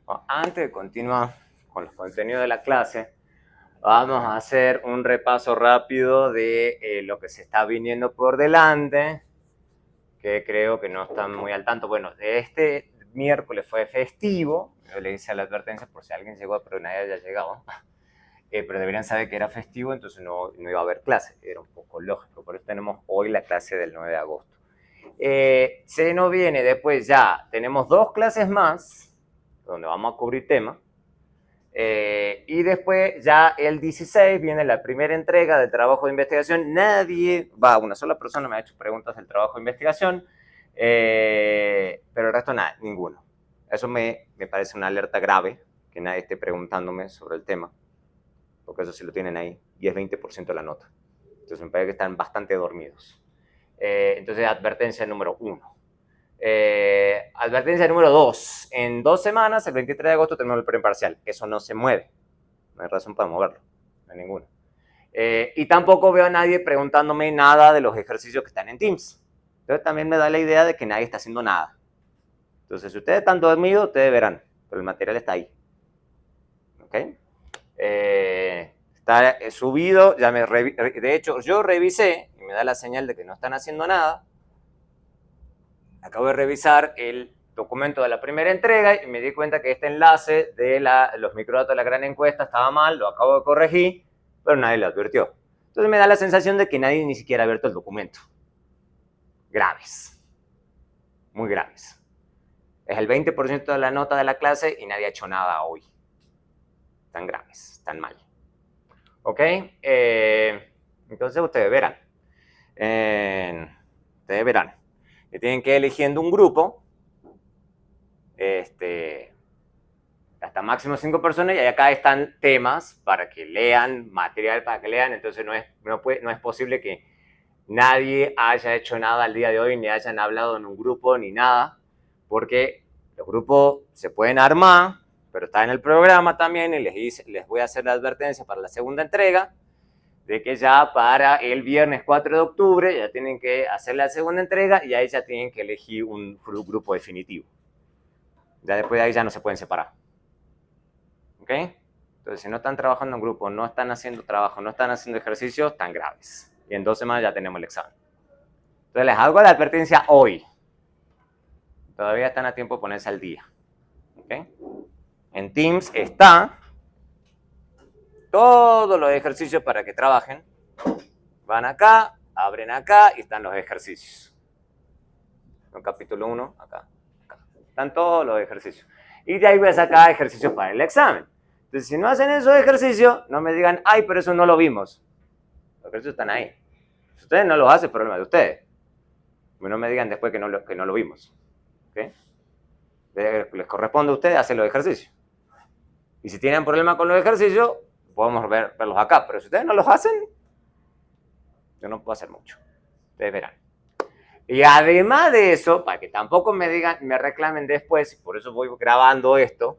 Bueno, antes de continuar con los contenidos de la clase, vamos a hacer un repaso rápido de lo que se está viniendo por delante, que creo que no están muy al tanto. Bueno, este miércoles fue festivo, yo le hice la advertencia por si alguien llegó, pero nadie haya llegado. Pero deberían saber que era festivo, entonces no iba a haber clase, era un poco lógico, por eso tenemos hoy la clase del 9 de agosto. Se nos viene después ya, tenemos 2 clases más, donde vamos a cubrir temas, y después ya el 16 viene la primera entrega del trabajo de investigación. Una sola persona me ha hecho preguntas del trabajo de investigación, pero el resto nada, ninguno. Eso me parece una alerta grave, que nadie esté preguntándome sobre el tema, porque eso sí lo tienen ahí, y es 20% de la nota. Entonces me parece que están bastante dormidos. Entonces, advertencia número 1. Advertencia número 2. En 2 semanas, el 23 de agosto, tenemos el preimparcial. Eso no se mueve. No hay razón para moverlo. No hay ninguna. Y tampoco veo a nadie preguntándome nada de los ejercicios que están en Teams. Entonces también me da la idea de que nadie está haciendo nada. Entonces, si ustedes están dormidos, ustedes verán. Pero el material está ahí. ¿Ok? Está subido. De hecho, yo revisé y me da la señal de que no están haciendo nada. Acabo de revisar el documento de la primera entrega y me di cuenta que este enlace de los microdatos de la gran encuesta estaba mal, lo acabo de corregir, pero nadie lo advirtió. Entonces me da la sensación de que nadie ni siquiera ha abierto el documento. Graves. Muy graves. Es el 20% de la nota de la clase y nadie ha hecho nada hoy. Tan graves, tan mal. ¿Ok? Entonces ustedes verán. Que tienen que ir eligiendo un grupo. Hasta máximo 5 personas, y acá están temas para que lean, material para que lean. Entonces no es posible que nadie haya hecho nada al día de hoy, ni hayan hablado en un grupo, ni nada, porque los grupos se pueden armar, pero está en el programa también, y les voy a hacer la advertencia para la segunda entrega, de que ya para el viernes 4 de octubre ya tienen que hacer la segunda entrega, y ahí ya tienen que elegir un grupo definitivo. Ya después de ahí ya no se pueden separar. ¿Ok? Entonces, si no están trabajando en grupo, no están haciendo trabajo, no están haciendo ejercicios, están graves. Y en 2 semanas ya tenemos el examen. Entonces, les hago la advertencia hoy. Todavía están a tiempo de ponerse al día. ¿Ok? En Teams está todos los ejercicios para que trabajen. Van acá, abren acá y están los ejercicios. En capítulo 1, acá. Están todos los ejercicios. Y de ahí voy a sacar ejercicios para el examen. Entonces, si no hacen esos ejercicios, no me digan, ay, pero eso no lo vimos. Los ejercicios están ahí. Si ustedes no los hacen, problema de ustedes. No me digan después que no lo vimos. ¿Okay? Les corresponde a ustedes hacer los ejercicios. Y si tienen problema con los ejercicios, podemos verlos acá. Pero si ustedes no los hacen, yo no puedo hacer mucho. Ustedes verán. Y además de eso, para que tampoco me reclamen después, por eso voy grabando esto,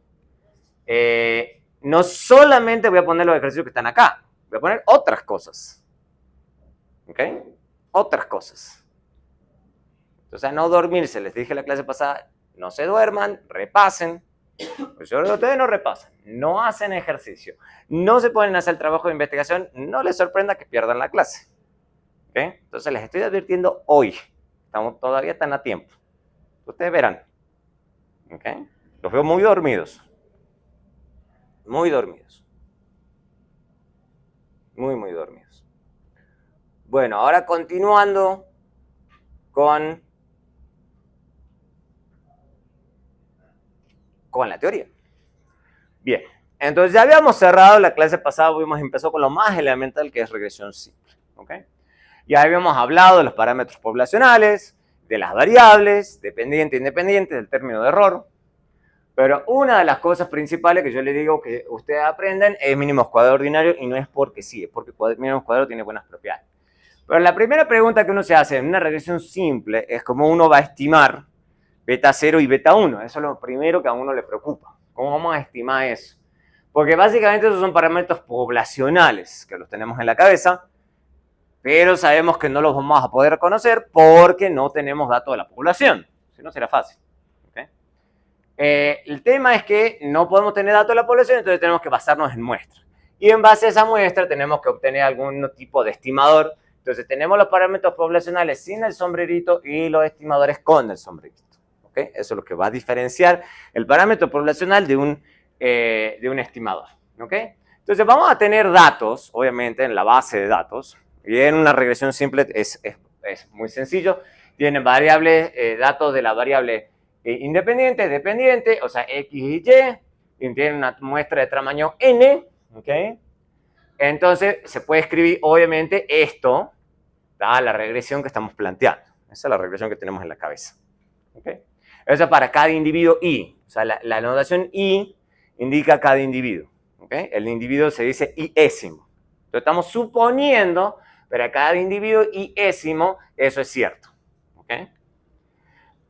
no solamente voy a poner los ejercicios que están acá, voy a poner otras cosas. ¿Ok? Otras cosas. O sea, no dormirse, les dije la clase pasada, no se duerman, repasen. Pues ustedes no repasan, no hacen ejercicio, no se ponen a hacer el trabajo de investigación, no les sorprenda que pierdan la clase. ¿Okay? Entonces les estoy advirtiendo hoy, todavía están a tiempo. Ustedes verán. ¿Okay? Los veo muy dormidos. Muy dormidos. Muy, muy dormidos. Bueno, ahora continuando con la teoría. Bien, entonces ya habíamos cerrado la clase pasada, empezó con lo más elemental, que es regresión simple. ¿Okay? Ya habíamos hablado de los parámetros poblacionales, de las variables, dependiente e independiente, del término de error. Pero una de las cosas principales que yo les digo que ustedes aprenden es mínimos cuadrados ordinarios, y no es porque sí, es porque mínimos cuadrados tiene buenas propiedades. Pero la primera pregunta que uno se hace en una regresión simple es cómo uno va a estimar beta 0 y beta 1. Eso es lo primero que a uno le preocupa. ¿Cómo vamos a estimar eso? Porque básicamente esos son parámetros poblacionales que los tenemos en la cabeza, pero sabemos que no los vamos a poder conocer porque no tenemos datos de la población. Si no, será fácil. ¿Okay? El tema es que no podemos tener datos de la población, entonces tenemos que basarnos en muestras. Y en base a esa muestra tenemos que obtener algún tipo de estimador. Entonces tenemos los parámetros poblacionales sin el sombrerito y los estimadores con el sombrerito. ¿Okay? Eso es lo que va a diferenciar el parámetro poblacional de un estimador. ¿Okay? Entonces vamos a tener datos, obviamente, en la base de datos. Y en una regresión simple es muy sencillo. Tienen variables, datos de la variable independiente, dependiente, o sea, X y Y tienen una muestra de tamaño N, ¿ok? Entonces se puede escribir, obviamente, esto, ¿tá? La regresión que estamos planteando. Esa es la regresión que tenemos en la cabeza, ¿ok? Eso es para cada individuo I, o sea, la notación I indica cada individuo, ¿ok? El individuo se dice iésimo. Entonces estamos suponiendo, para cada individuo iésimo, eso es cierto, ¿ok?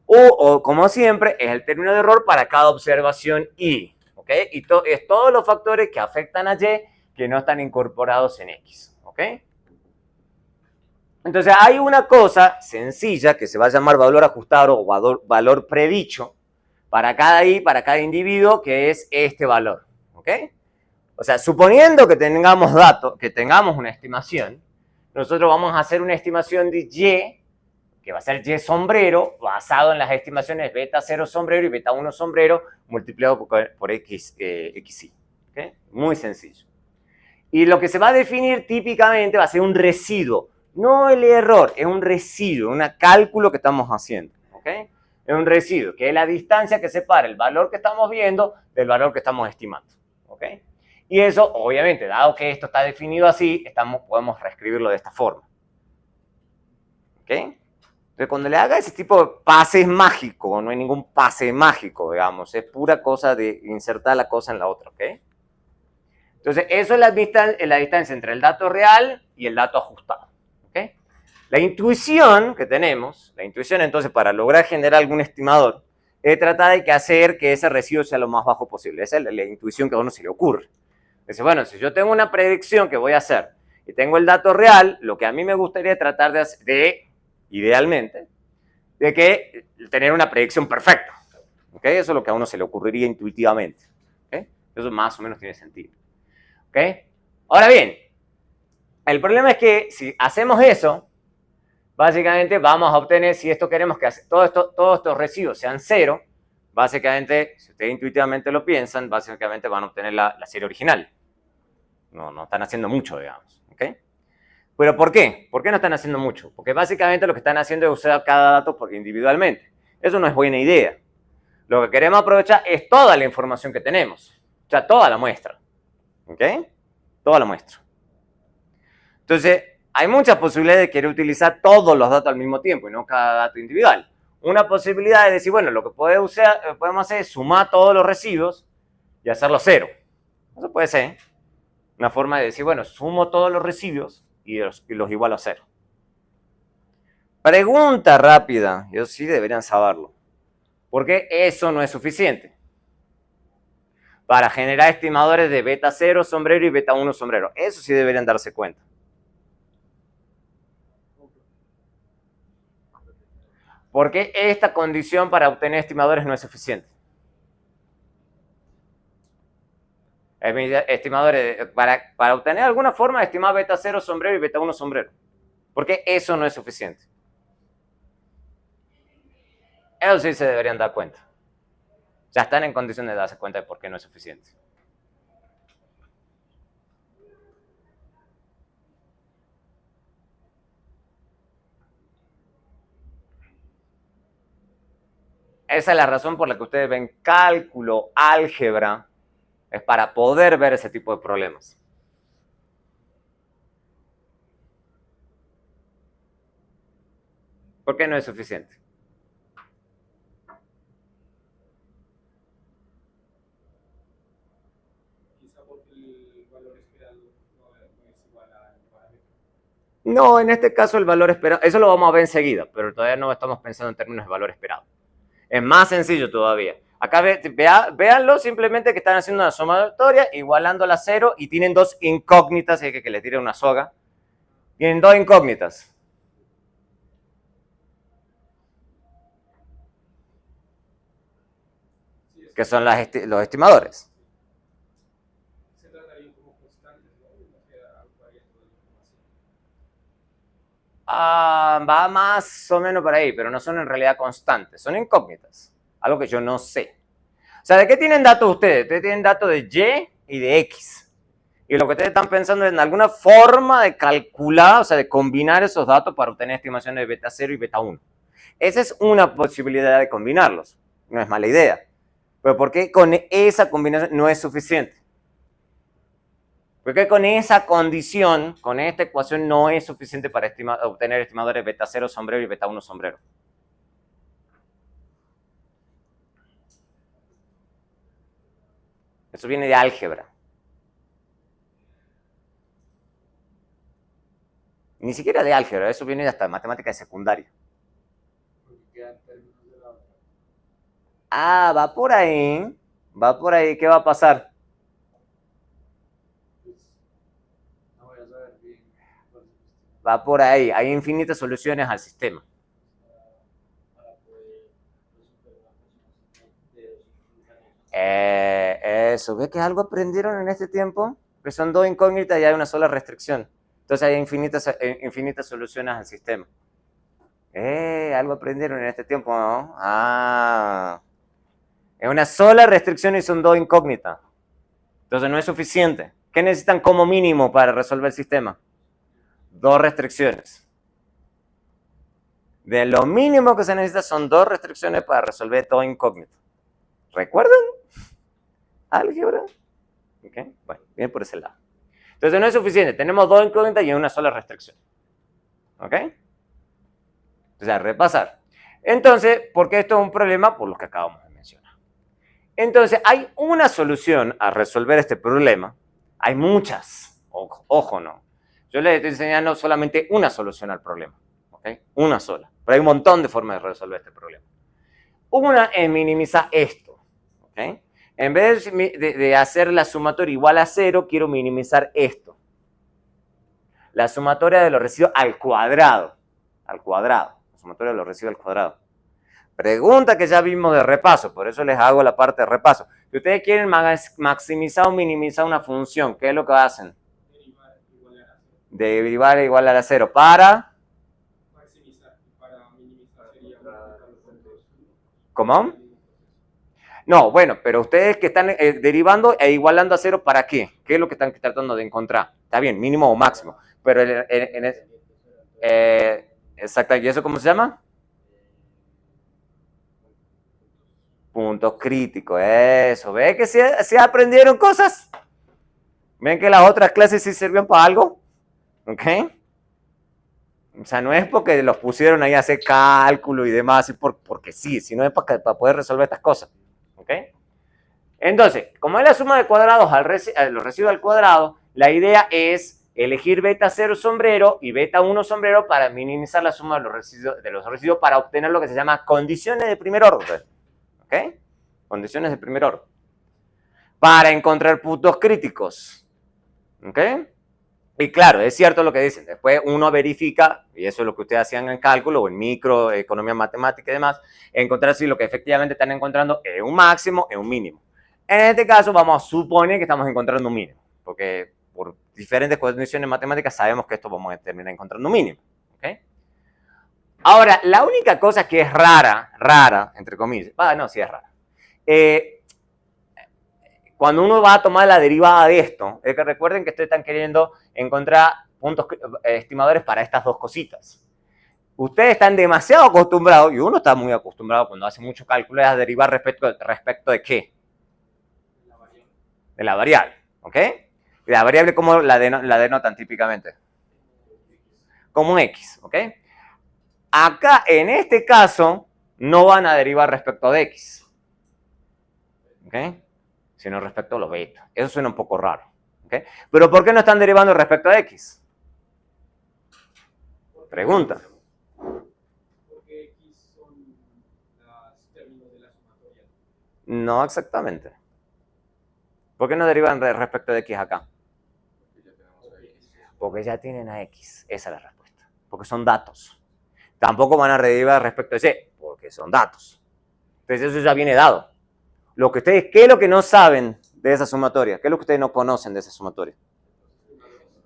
O, como siempre, es el término de error para cada observación I, ¿ok? Y es todos los factores que afectan a Y que no están incorporados en X, ¿ok? Entonces hay una cosa sencilla que se va a llamar valor ajustado o valor predicho para cada I, para cada individuo, que es este valor, ¿ok? O sea, suponiendo que tengamos datos, que tengamos una estimación, nosotros vamos a hacer una estimación de Y, que va a ser Y sombrero, basado en las estimaciones beta 0 sombrero y beta 1 sombrero, multiplicado por XI. ¿Okay? Muy sencillo. Y lo que se va a definir típicamente va a ser un residuo. No el error, es un residuo, un cálculo que estamos haciendo. ¿Okay? Es un residuo, que es la distancia que separa el valor que estamos viendo del valor que estamos estimando. ¿Okay? Y eso, obviamente, dado que esto está definido así, podemos reescribirlo de esta forma. ¿Ok? Entonces, cuando le haga ese tipo de pases mágicos, no hay ningún pase mágico, digamos, es pura cosa de insertar la cosa en la otra, ¿ok? Entonces, eso es la distancia entre el dato real y el dato ajustado, ¿ok? La intuición que tenemos, entonces, para lograr generar algún estimador, es tratar de hacer que ese residuo sea lo más bajo posible. Esa es la intuición que a uno se le ocurre. Dice, bueno, si yo tengo una predicción que voy a hacer y tengo el dato real, lo que a mí me gustaría tratar idealmente, de que tener una predicción perfecta. ¿Okay? Eso es lo que a uno se le ocurriría intuitivamente. ¿Okay? Eso más o menos tiene sentido. ¿Okay? Ahora bien, el problema es que si hacemos eso, básicamente vamos a obtener, si esto queremos que todos estos residuos sean cero, básicamente, si ustedes intuitivamente lo piensan, básicamente van a obtener la serie original. No están haciendo mucho, digamos. ¿Okay? ¿Pero por qué? ¿Por qué no están haciendo mucho? Porque básicamente lo que están haciendo es usar cada dato individualmente. Eso no es buena idea. Lo que queremos aprovechar es toda la información que tenemos. O sea, toda la muestra. ¿Ok? Toda la muestra. Entonces, hay muchas posibilidades de querer utilizar todos los datos al mismo tiempo y no cada dato individual. Una posibilidad es decir, bueno, lo que podemos hacer es sumar todos los residuos y hacerlo cero. Eso puede ser una forma de decir, bueno, sumo todos los residuos y los igualo a cero. Pregunta rápida, ellos sí deberían saberlo. ¿Por qué eso no es suficiente? Para generar estimadores de beta 0 sombrero y beta 1 sombrero. Eso sí deberían darse cuenta. ¿Por qué esta condición para obtener estimadores no es suficiente? Estimadores, para obtener alguna forma de estimar beta 0 sombrero y beta 1 sombrero. ¿Por qué eso no es suficiente? Eso sí se deberían dar cuenta. Ya están en condición de darse cuenta de por qué no es suficiente. Esa es la razón por la que ustedes ven cálculo, álgebra, es para poder ver ese tipo de problemas. ¿Por qué no es suficiente? No, en este caso el valor esperado, eso lo vamos a ver enseguida, pero todavía no estamos pensando en términos de valor esperado. Es más sencillo todavía. Acá véanlo simplemente que están haciendo una sumatoria, igualando la 0 y tienen dos incógnitas, hay que les tire una soga. Tienen dos incógnitas. que son los estimadores. Se tratarían como constantes, ¿no? No queda algo variando de información. Va más o menos por ahí, pero no son en realidad constantes, son incógnitas, algo que yo no sé. O sea, ¿de qué tienen datos ustedes? Ustedes tienen datos de Y y de X. Y lo que ustedes están pensando es en alguna forma de calcular, o sea, de combinar esos datos para obtener estimaciones de beta 0 y beta 1. Esa es una posibilidad de combinarlos. No es mala idea. Pero ¿por qué con esa combinación no es suficiente? Porque con esa condición, con esta ecuación, no es suficiente para obtener estimadores beta 0 sombrero y beta 1 sombrero. Eso viene de álgebra. Ni siquiera de álgebra, eso viene hasta de matemática de secundaria. Porque quedan términos de la otra. Va por ahí. Va por ahí. ¿Qué va a pasar? Pues, no voy a saber bien cuál es el sistema Va por ahí. Hay infinitas soluciones al sistema. para poder resolver una aproximación de 2 años. Eso. ¿Ves que algo aprendieron en este tiempo? Que son dos incógnitas y hay una sola restricción. Entonces hay infinitas soluciones al sistema. Algo aprendieron en este tiempo, ¿no? Es una sola restricción y son dos incógnitas. Entonces no es suficiente. ¿Qué necesitan como mínimo para resolver el sistema? Dos restricciones. De lo mínimo que se necesita son dos restricciones para resolver todo incógnito. ¿Recuerdan? Álgebra. ¿Ok? Bueno, bien por ese lado. Entonces no es suficiente. Tenemos dos incógnitas y una sola restricción. ¿Ok? Entonces, a repasar. Entonces, ¿por qué esto es un problema? Por lo que acabamos de mencionar. Entonces, hay una solución a resolver este problema. Hay muchas. Ojo, no. Yo les estoy enseñando solamente una solución al problema. ¿Ok? Una sola. Pero hay un montón de formas de resolver este problema. Una es minimizar esto. ¿Ok? En vez de hacer la sumatoria igual a 0, quiero minimizar esto. La sumatoria de los residuos al cuadrado. Al cuadrado. La sumatoria de los residuos al cuadrado. Pregunta que ya vimos de repaso, por eso les hago la parte de repaso. Si ustedes quieren maximizar o minimizar una función, ¿qué es lo que hacen? Derivar igual a 0. Derivar igual a 0 para... Maximizar. Y para minimizar sería ¿Cómo? No, bueno, pero ustedes que están derivando e igualando a 0, ¿para qué? ¿Qué es lo que están tratando de encontrar? Está bien, mínimo o máximo. Pero exacto, ¿y eso cómo se llama? Puntos críticos, eso. ¿Ve que sí aprendieron cosas? ¿Ven que las otras clases sí sirven para algo? ¿Ok? O sea, no es porque los pusieron ahí a hacer cálculo y demás, porque sí, sino es para poder resolver estas cosas. ¿Ok? Entonces, como es la suma de cuadrados los residuos al cuadrado, la idea es elegir beta 0 sombrero y beta 1 sombrero para minimizar la suma de los residuos para obtener lo que se llama condiciones de primer orden. ¿Ok? Condiciones de primer orden. Para encontrar puntos críticos. ¿Ok? Y claro, es cierto lo que dicen. Después uno verifica, y eso es lo que ustedes hacían en cálculo o en microeconomía matemática y demás, encontrar si lo que efectivamente están encontrando es un máximo, es un mínimo. En este caso vamos a suponer que estamos encontrando un mínimo, porque por diferentes condiciones matemáticas sabemos que esto vamos a terminar encontrando un mínimo. ¿Okay? Ahora, la única cosa que es rara, entre comillas, no, sí es rara. Cuando uno va a tomar la derivada de esto, es que recuerden que ustedes están queriendo encontrar puntos estimadores para estas dos cositas. Ustedes están demasiado acostumbrados, y uno está muy acostumbrado cuando hace mucho cálculo, a derivar respecto de qué? De la variable, ¿ok? Y la variable, ¿cómo la denotan típicamente? Como un X, ¿ok? Acá, en este caso, no van a derivar respecto de X, ¿ok? Sino respecto a los beta. Eso suena un poco raro, ¿ok? Pero ¿por qué no están derivando respecto a X? Pregunta. Porque X son los términos de la sumatoria. No exactamente. ¿Por qué no derivan respecto de X acá? Porque ya tienen a X. Esa es la respuesta. Porque son datos. Tampoco van a derivar respecto de C, porque son datos. Entonces eso ya viene dado. ¿Qué es lo que no saben de esa sumatoria? ¿Qué es lo que ustedes no conocen de esa sumatoria?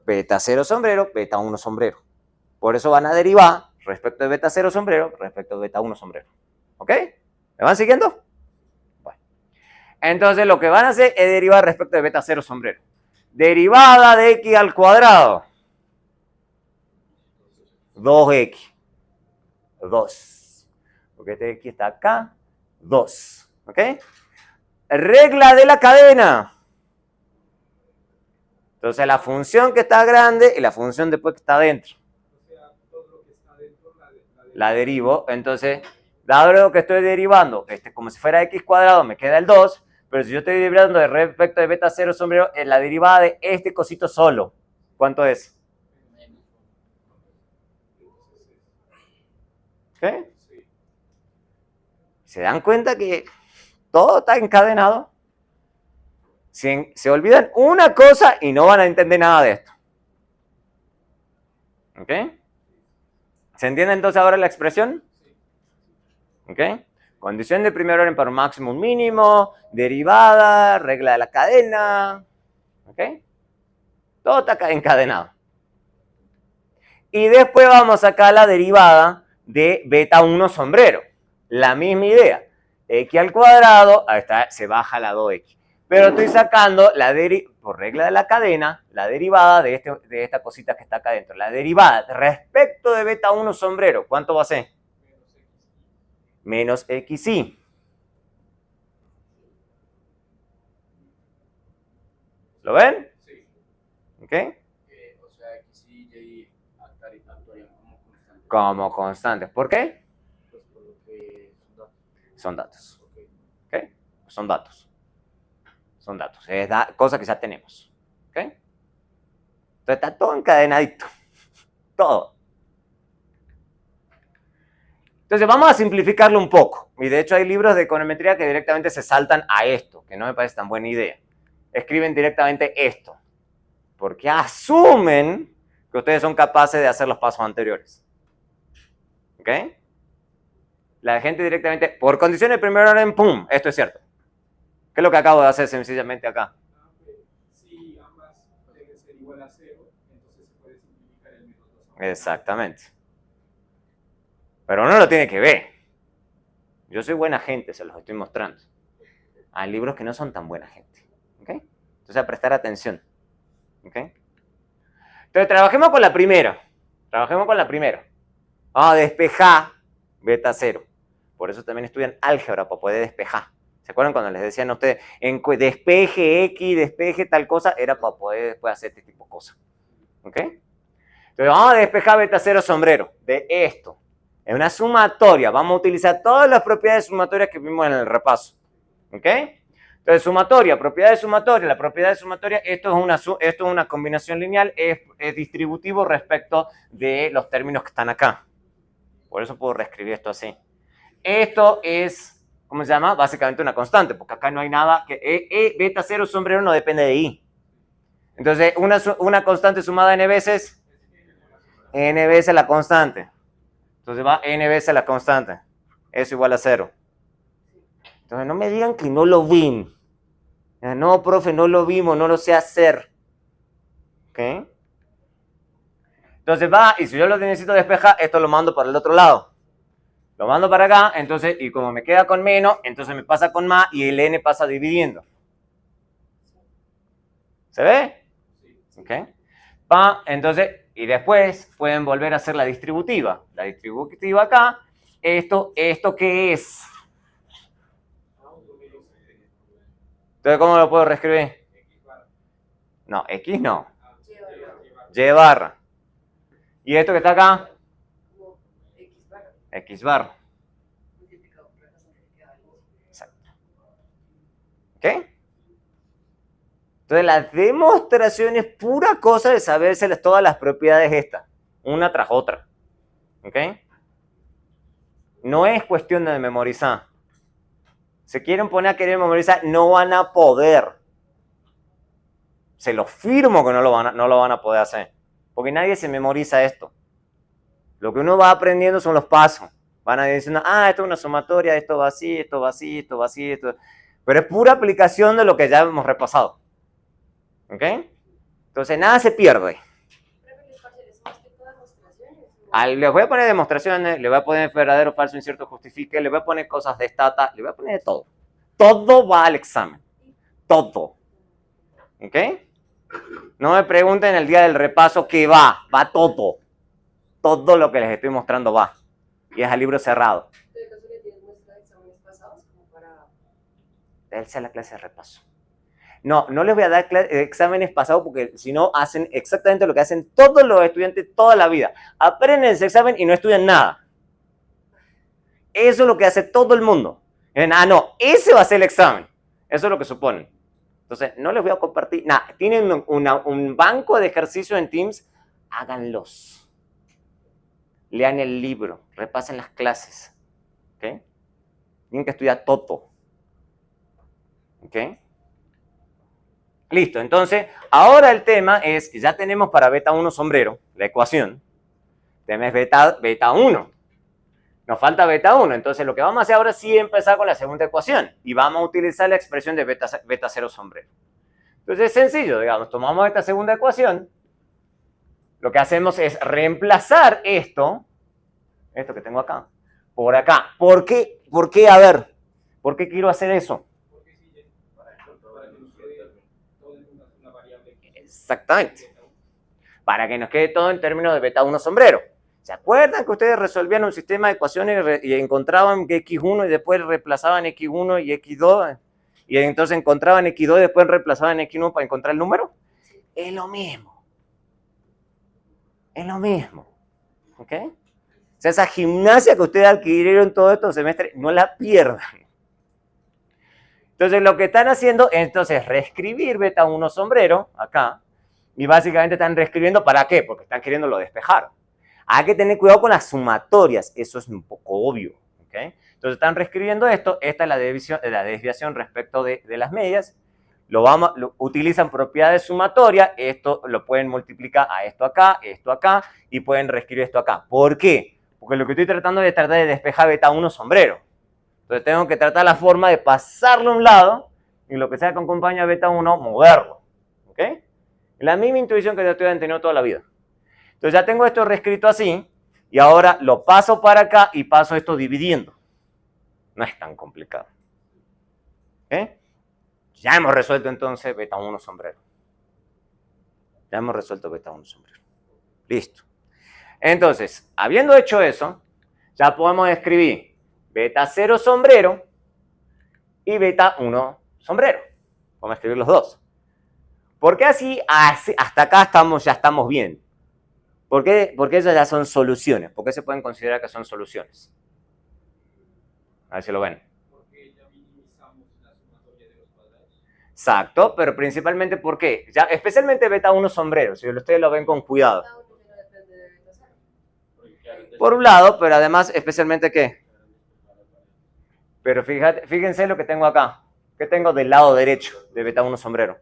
Beta 0 sombrero, beta 1 sombrero. Por eso van a derivar respecto de beta 0 sombrero, respecto de beta 1 sombrero. ¿Ok? ¿Me van siguiendo? Bueno. Entonces lo que van a hacer es derivar respecto de beta 0 sombrero. Derivada de x al cuadrado. 2x. 2. Porque este x está acá. 2. ¿Ok? Regla de la cadena. Entonces la función que está grande y la función después que está adentro. O sea, todo lo que está dentro La derivo. Entonces, dado lo que estoy derivando, como si fuera x cuadrado, me queda el 2. Pero si yo estoy derivando de respecto de beta 0 sombrero, en la derivada de este cosito solo, ¿cuánto es? ¿Qué? ¿Se dan cuenta que todo está encadenado? Se olvidan una cosa y no van a entender nada de esto. ¿Ok? ¿Se entiende entonces ahora la expresión? ¿Ok? Condición de primer orden para un máximo, un mínimo, derivada, regla de la cadena. ¿Ok? Todo está encadenado. Y después vamos a sacar la derivada de beta 1 sombrero. La misma idea. X al cuadrado, ahí está, se baja la 2x. Pero estoy sacando, por regla de la cadena, la derivada de esta cosita que está acá adentro. La derivada respecto de beta 1 sombrero, ¿cuánto va a ser? Menos xy. ¿Lo ven? Sí. ¿Ok? O sea, x y y actuarían como constantes. Como constantes. ¿Por qué? Pues por lo que Son datos. Okay. ¿Ok? Son datos. Son datos. Es cosa que ya tenemos. ¿Ok? Entonces está todo encadenadito. Todo. Entonces vamos a simplificarlo un poco. Y de hecho hay libros de econometría que directamente se saltan a esto, que no me parece tan buena idea. Escriben directamente esto. Porque asumen que ustedes son capaces de hacer los pasos anteriores. ¿Ok? La gente directamente, por condiciones de primer orden, ¡pum! Esto es cierto. ¿Qué es lo que acabo de hacer sencillamente acá? Si ambas deben ser igual a 0, entonces se puede simplificar el menos 2. Exactamente. Pero uno lo tiene que ver. Yo soy buena gente, se los estoy mostrando. Hay libros que no son tan buena gente. ¿Ok? Entonces a prestar atención. ¿Ok? Entonces trabajemos con la primera. Vamos a despejar beta 0. Por eso también estudian álgebra, para poder despejar. ¿Se acuerdan cuando les decían a ustedes, despeje X, despeje tal cosa? Era para poder después hacer este tipo de cosas. ¿Ok? Entonces vamos a despejar beta 0 sombrero de esto. Es una sumatoria. Vamos a utilizar todas las propiedades sumatorias que vimos en el repaso. ¿Ok? Entonces, sumatoria, propiedad de sumatoria. La propiedad de sumatoria, esto es una combinación lineal, es distributivo respecto de los términos que están acá. Por eso puedo reescribir esto así. Esto es, ¿cómo se llama? Básicamente una constante, porque acá no hay nada que beta 0 sombrero no depende de i. Entonces, una constante sumada n veces la constante. Entonces va n veces la constante. Eso igual a 0. Entonces no me digan que no lo vi. No, profe, no lo vimos, no lo sé hacer. ¿Ok? Entonces va, y si yo lo necesito despejar, esto lo mando para el otro lado. Lo mando para acá, entonces, y como me queda con menos, entonces me pasa con más y el n pasa dividiendo. ¿Se ve? ¿Ok? Va, entonces, y después pueden volver a hacer la distributiva. La distributiva acá, ¿esto qué es? Entonces, ¿cómo lo puedo reescribir? No, X no. Y barra. ¿Y esto que está acá? X barra. Exacto. ¿Ok? Entonces, la demostración es pura cosa de saberse todas las propiedades estas, una tras otra. ¿Ok? No es cuestión de memorizar. Se quieren poner a querer memorizar, no van a poder. Se lo firmo que no lo van a poder hacer. Porque nadie se memoriza esto. Lo que uno va aprendiendo son los pasos. Van a decir, esto es una sumatoria, esto va así, esto va así, esto va así, esto. Pero es pura aplicación de lo que ya hemos repasado. ¿Ok? Entonces, nada se pierde. Les voy a poner demostraciones, le voy a poner verdadero, falso, incierto, justifique, le voy a poner cosas de stata, le voy a poner de todo. Todo va al examen. Todo. ¿Ok? No me pregunten el día del repaso qué va. Va todo. Todo lo que les estoy mostrando va. Y es a libro cerrado. Esa es la clase de repaso. No les voy a dar exámenes pasados porque si no hacen exactamente lo que hacen todos los estudiantes toda la vida. Aprenden ese examen y no estudian nada. Eso es lo que hace todo el mundo. No, ese va a ser el examen. Eso es lo que suponen. Entonces, no les voy a compartir nada. Tienen un banco de ejercicios en Teams, háganlos. Lean el libro, repasen las clases. ¿Ok? Tienen que estudiar todo. ¿Ok? Listo, entonces, ahora el tema es que ya tenemos para beta 1 sombrero, la ecuación. Tenemos beta 1. Nos falta beta 1. Entonces, lo que vamos a hacer ahora sí es empezar con la segunda ecuación. Y vamos a utilizar la expresión de beta 0 sombrero. Entonces, es sencillo, digamos. Tomamos esta segunda ecuación. Lo que hacemos es reemplazar esto que tengo acá, por acá. ¿Por qué? ¿Por qué? A ver, ¿por qué quiero hacer eso? Exactamente. Para que nos quede todo en términos de beta 1 sombrero. ¿Se acuerdan que ustedes resolvían un sistema de ecuaciones y encontraban x1 y después reemplazaban x1 y x2? Y entonces encontraban x2 y después reemplazaban x1 para encontrar el número. Es lo mismo. Es lo mismo. ¿Ok? O sea, esa gimnasia que ustedes adquirieron todos estos semestres, no la pierdan. Entonces, lo que están haciendo es entonces reescribir beta 1 sombrero, acá, y básicamente están reescribiendo, ¿para qué? Porque están queriéndolo despejar. Hay que tener cuidado con las sumatorias, eso es un poco obvio. ¿Okay? Entonces, están reescribiendo esto, esta es la desviación respecto de las medias, utilizan propiedades sumatorias, esto lo pueden multiplicar a esto acá, y pueden reescribir esto acá. ¿Por qué? Porque lo que estoy tratando es tratar de despejar beta 1 sombrero. Entonces tengo que tratar la forma de pasarlo a un lado y lo que sea que acompañe a beta 1, moverlo. ¿Ok? La misma intuición que ustedes han tenido toda la vida. Entonces ya tengo esto reescrito así y ahora lo paso para acá y paso esto dividiendo. No es tan complicado. ¿Ok? Ya hemos resuelto entonces beta 1 sombrero. Ya hemos resuelto beta 1 sombrero. Listo. Entonces, habiendo hecho eso, ya podemos escribir beta 0 sombrero y beta 1 sombrero. Vamos a escribir los dos. ¿Por qué así? Hasta acá ya estamos bien. ¿Por qué? Porque esas ya son soluciones. ¿Por qué se pueden considerar que son soluciones? A ver si lo ven. Porque ya minimizamos la sumatoria de los cuadrados. Exacto, pero principalmente ¿por qué? Ya, especialmente beta 1 sombrero, si ustedes lo ven con cuidado. Por un lado, pero además, especialmente ¿qué? Pero fíjense lo que tengo acá. ¿Qué tengo del lado derecho de beta 1 sombrero?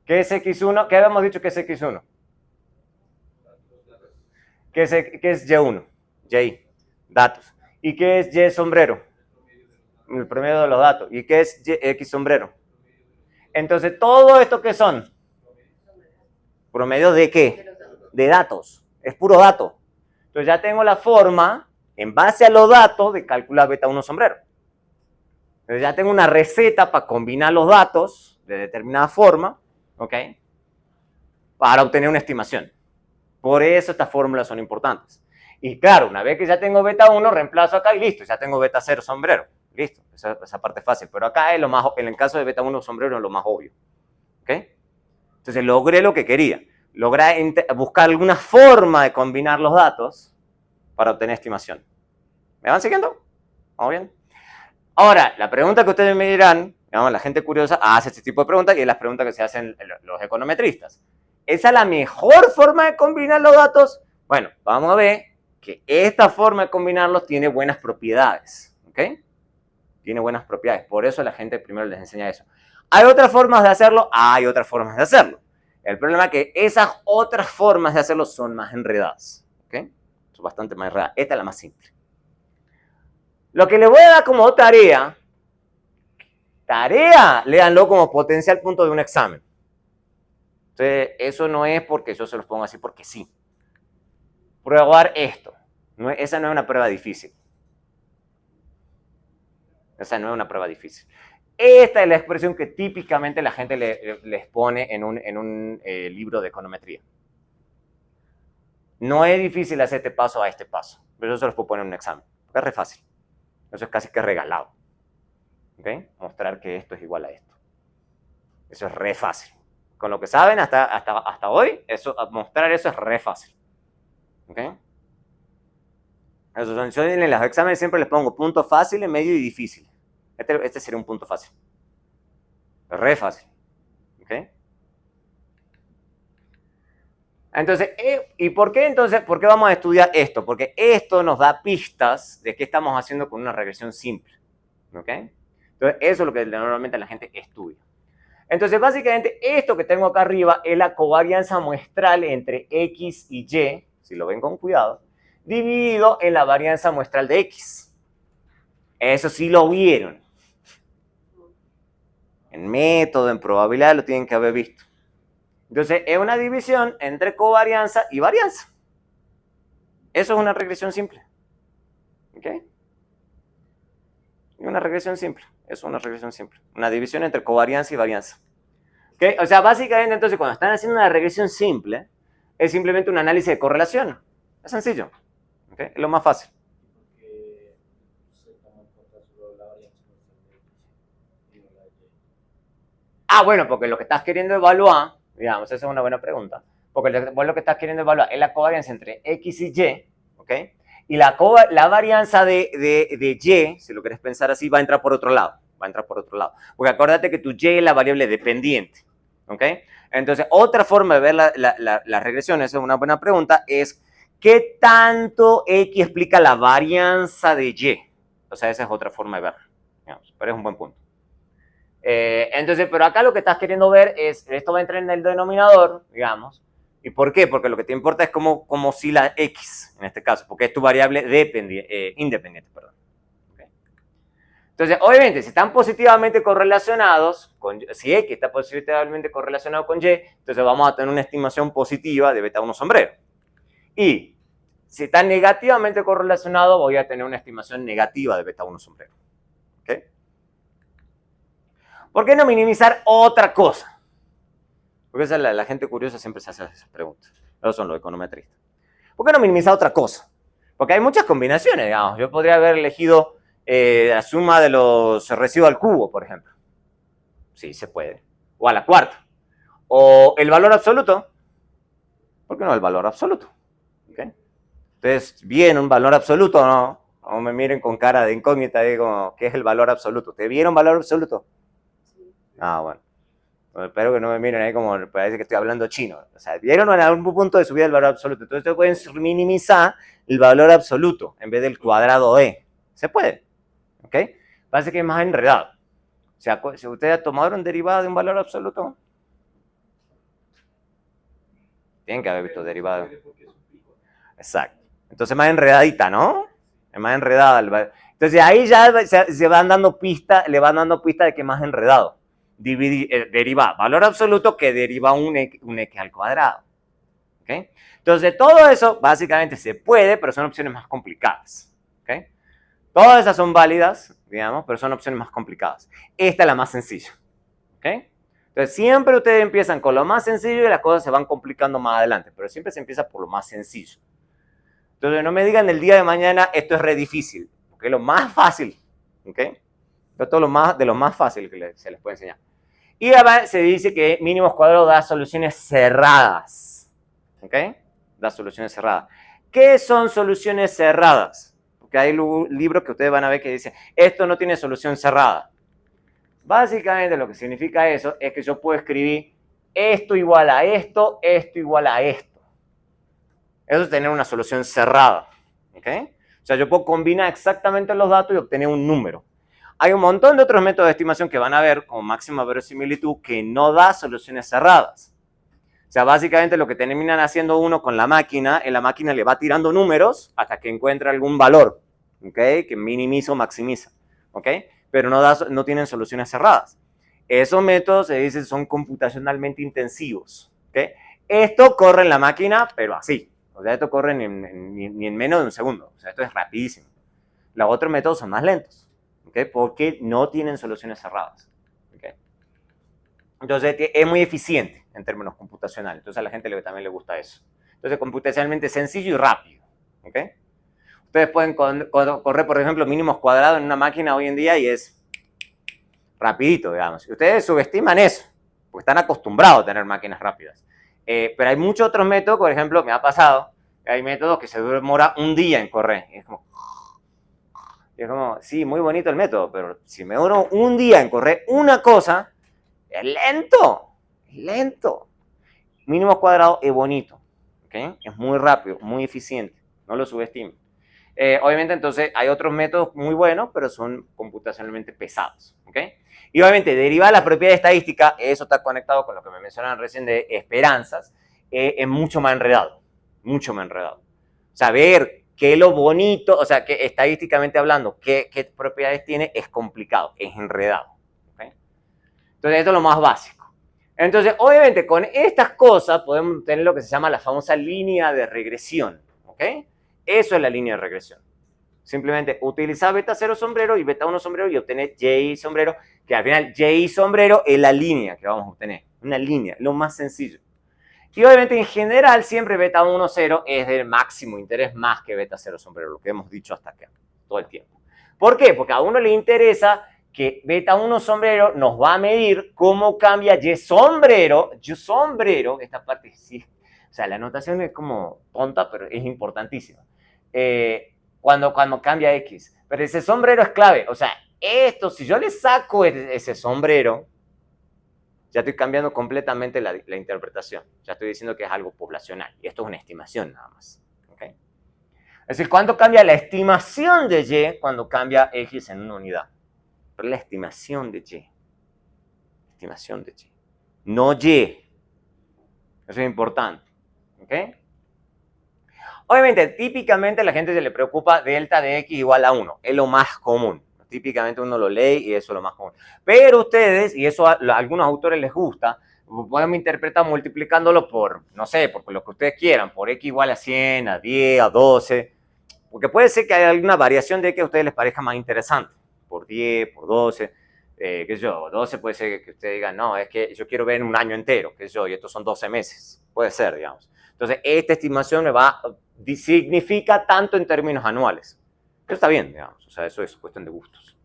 ¿Qué es X1? ¿Qué habíamos dicho que es X1? ¿Qué es Y1? Y, datos. ¿Y qué es Y sombrero? El promedio de los datos. ¿Y qué es X sombrero? Entonces, ¿todo esto qué son? ¿Promedio de qué? De datos. Es puro dato. Entonces ya tengo la forma, en base a los datos, de calcular beta 1 sombrero. Entonces ya tengo una receta para combinar los datos de determinada forma, ¿ok? Para obtener una estimación. Por eso estas fórmulas son importantes. Y claro, una vez que ya tengo beta 1, reemplazo acá y listo, ya tengo beta 0 sombrero. Listo, esa parte es fácil. Pero acá es lo más, en el caso de beta 1 sombrero es lo más obvio. ¿Ok? Entonces logré lo que quería. Logré buscar alguna forma de combinar los datos para obtener estimación. ¿Me van siguiendo? ¿Vamos bien? Ahora, la pregunta que ustedes me dirán, digamos, la gente curiosa hace este tipo de preguntas y es las preguntas que se hacen los econometristas. ¿Esa es la mejor forma de combinar los datos? Bueno, vamos a ver que esta forma de combinarlos tiene buenas propiedades. ¿Ok? Tiene buenas propiedades. Por eso la gente primero les enseña eso. ¿Hay otras formas de hacerlo? Hay otras formas de hacerlo. El problema es que esas otras formas de hacerlo son más enredadas. ¿Ok? Son bastante más enredadas. Esta es la más simple. Lo que les voy a dar como tarea, léanlo como potencial punto de un examen. Entonces, eso no es porque yo se los pongo así porque sí. Probar esto. Esa no es una prueba difícil. Esa no es una prueba difícil. Esta es la expresión que típicamente la gente les pone en un libro de econometría. No es difícil hacer este paso a este paso, pero yo se los puedo poner en un examen. Es re fácil. Eso es casi que regalado. ¿Okay? Mostrar que esto es igual a esto. Eso es re fácil. Con lo que saben hasta hoy, mostrar eso es re fácil. ¿Okay? Yo en los exámenes siempre les pongo punto fácil, medio y difícil. Este sería un punto fácil. Re fácil. ¿Okay? Entonces, ¿y por qué entonces? ¿Por qué vamos a estudiar esto? Porque esto nos da pistas de qué estamos haciendo con una regresión simple. ¿Ok? Entonces, eso es lo que normalmente la gente estudia. Entonces, básicamente, esto que tengo acá arriba es la covarianza muestral entre X y Y, si lo ven con cuidado, dividido en la varianza muestral de X. Eso sí lo vieron. En método, en probabilidad, lo tienen que haber visto. Entonces, es una división entre covarianza y varianza. Eso es una regresión simple. ¿Ok? Es una regresión simple. Eso es una regresión simple. Una división entre covarianza y varianza. ¿Ok? O sea, básicamente, entonces, cuando están haciendo una regresión simple, es simplemente un análisis de correlación. Es sencillo. ¿Ok? Es lo más fácil. Bueno, porque lo que estás queriendo evaluar, digamos, esa es una buena pregunta, porque vos lo que estás queriendo evaluar es la covarianza entre X y Y, ¿ok? Y la varianza de Y, si lo querés pensar así, va a entrar por otro lado, Porque acuérdate que tu Y es la variable dependiente, ¿ok? Entonces, otra forma de ver la regresión, esa es una buena pregunta, es ¿qué tanto X explica la varianza de Y? O sea, esa es otra forma de verlo, digamos, pero es un buen punto. Entonces, pero acá lo que estás queriendo ver es, esto va a entrar en el denominador, digamos. ¿Y por qué? Porque lo que te importa es cómo oscila X, en este caso, porque es tu variable independiente. Perdón. ¿Okay? Entonces, obviamente, si están positivamente correlacionados, si X está positivamente correlacionado con Y, entonces vamos a tener una estimación positiva de beta 1 sombrero. Y si están negativamente correlacionados, voy a tener una estimación negativa de beta 1 sombrero. ¿Ok? ¿Por qué no minimizar otra cosa? Porque esa la gente curiosa siempre se hace esas preguntas. Esos son los econometristas. ¿Por qué no minimizar otra cosa? Porque hay muchas combinaciones, digamos. Yo podría haber elegido la suma de los residuos al cubo, por ejemplo. Sí, se puede. O a la cuarta. O el valor absoluto. ¿Por qué no el valor absoluto? ¿Okay? Entonces, bien, un valor absoluto o no. O me miren con cara de incógnita, digo, ¿qué es el valor absoluto? ¿Te vieron valor absoluto? Bueno. Espero que no me miren ahí como parece que estoy hablando chino. O sea, vieron en algún punto de subida el valor absoluto. Entonces, ustedes pueden minimizar el valor absoluto en vez del cuadrado de. Se puede. ¿Ok? Parece que es más enredado. O sea, si ustedes tomaron derivada de un valor absoluto, tienen que haber visto derivada. Exacto. Entonces, más enredadita, ¿no? Es más enredada. Entonces, ahí ya se van dando pista, le van dando pista de que es más enredado. Deriva valor absoluto que deriva un X al cuadrado. ¿Okay? Entonces, todo eso básicamente se puede, pero son opciones más complicadas. ¿Okay? Todas esas son válidas, digamos, pero son opciones más complicadas. Esta es la más sencilla. ¿Okay? Entonces, siempre ustedes empiezan con lo más sencillo y las cosas se van complicando más adelante, pero siempre se empieza por lo más sencillo. Entonces, no me digan el día de mañana esto es re difícil, porque es lo más fácil. ¿Okay? Esto es de lo más fácil que se les puede enseñar. Y además se dice que mínimos cuadrados da soluciones cerradas. ¿Ok? Da soluciones cerradas. ¿Qué son soluciones cerradas? Porque hay libros que ustedes van a ver que dicen, esto no tiene solución cerrada. Básicamente lo que significa eso es que yo puedo escribir esto igual a esto, esto igual a esto. Eso es tener una solución cerrada. ¿Ok? O sea, yo puedo combinar exactamente los datos y obtener un número. Hay un montón de otros métodos de estimación que van a ver como máxima verosimilitud que no da soluciones cerradas. O sea, básicamente lo que terminan haciendo uno con la máquina, en la máquina le va tirando números hasta que encuentra algún valor. ¿ok? Que minimiza o maximiza, ¿ok? Pero no tienen soluciones cerradas. Esos métodos se dice son computacionalmente intensivos, ¿ok? Esto corre en la máquina, pero así. O sea, esto corre ni en menos de un segundo. O sea, esto es rapidísimo. Los otros métodos son más lentos, ¿ok? Porque no tienen soluciones cerradas, ¿ok? Entonces, es muy eficiente en términos computacionales. Entonces, a la gente también le gusta eso. Entonces, computacionalmente sencillo y rápido, ¿ok? Ustedes pueden correr, por ejemplo, mínimos cuadrados en una máquina hoy en día y es rapidito, digamos. Y ustedes subestiman eso, porque están acostumbrados a tener máquinas rápidas. Pero hay muchos otros métodos, por ejemplo, me ha pasado, hay métodos que se demora un día en correr. Y es como, sí, muy bonito el método, pero si me demoro un día en correr una cosa, es lento, es lento. Mínimos cuadrados es bonito, ¿ok? Es muy rápido, muy eficiente, no lo subestimen. Obviamente, entonces, hay otros métodos muy buenos, pero son computacionalmente pesados, ¿ok? Y obviamente, derivar la propiedad estadística, eso está conectado con lo que me mencionaban recién de esperanzas, es mucho más enredado, mucho más enredado. Saber qué es lo bonito, o sea, que estadísticamente hablando, qué propiedades tiene, es complicado, es enredado, ¿ok? Entonces, esto es lo más básico. Entonces, obviamente, con estas cosas podemos tener lo que se llama la famosa línea de regresión, ¿ok? Eso es la línea de regresión. Simplemente utilizar beta 0 sombrero y beta 1 sombrero y obtener y sombrero, que al final y sombrero es la línea que vamos a obtener. Una línea, lo más sencillo. Y obviamente en general siempre beta 1 0 es del máximo interés más que beta 0 sombrero, lo que hemos dicho hasta acá, todo el tiempo. ¿Por qué? Porque a uno le interesa que beta 1 sombrero nos va a medir cómo cambia y sombrero, esta parte sí, o sea, la anotación es como tonta, pero es importantísima. Cuando cambia X. Pero ese sombrero es clave. O sea, esto, si yo le saco ese sombrero, ya estoy cambiando completamente la interpretación. Ya estoy diciendo que es algo poblacional. Y esto es una estimación nada más. ¿Okay? Es decir, ¿cuánto cambia la estimación de Y cuando cambia X en una unidad? Pero la estimación de Y. Estimación de Y. No Y. Eso es importante. ¿Ok? Obviamente, típicamente a la gente se le preocupa delta de X igual a 1. Es lo más común. Típicamente uno lo lee y eso es lo más común. Pero ustedes, y eso a algunos autores les gusta, podemos interpretar multiplicándolo por, no sé, por lo que ustedes quieran, por X igual a 100, a 10, a 12. Porque puede ser que haya alguna variación de X que a ustedes les parezca más interesante. Por 10, por 12. Qué sé yo, 12 puede ser que ustedes digan, no, es que yo quiero ver un año entero, qué sé yo, y estos son 12 meses. Puede ser, digamos. Entonces, esta estimación significa tanto en términos anuales. Eso está bien, digamos. O sea, eso es cuestión de gustos.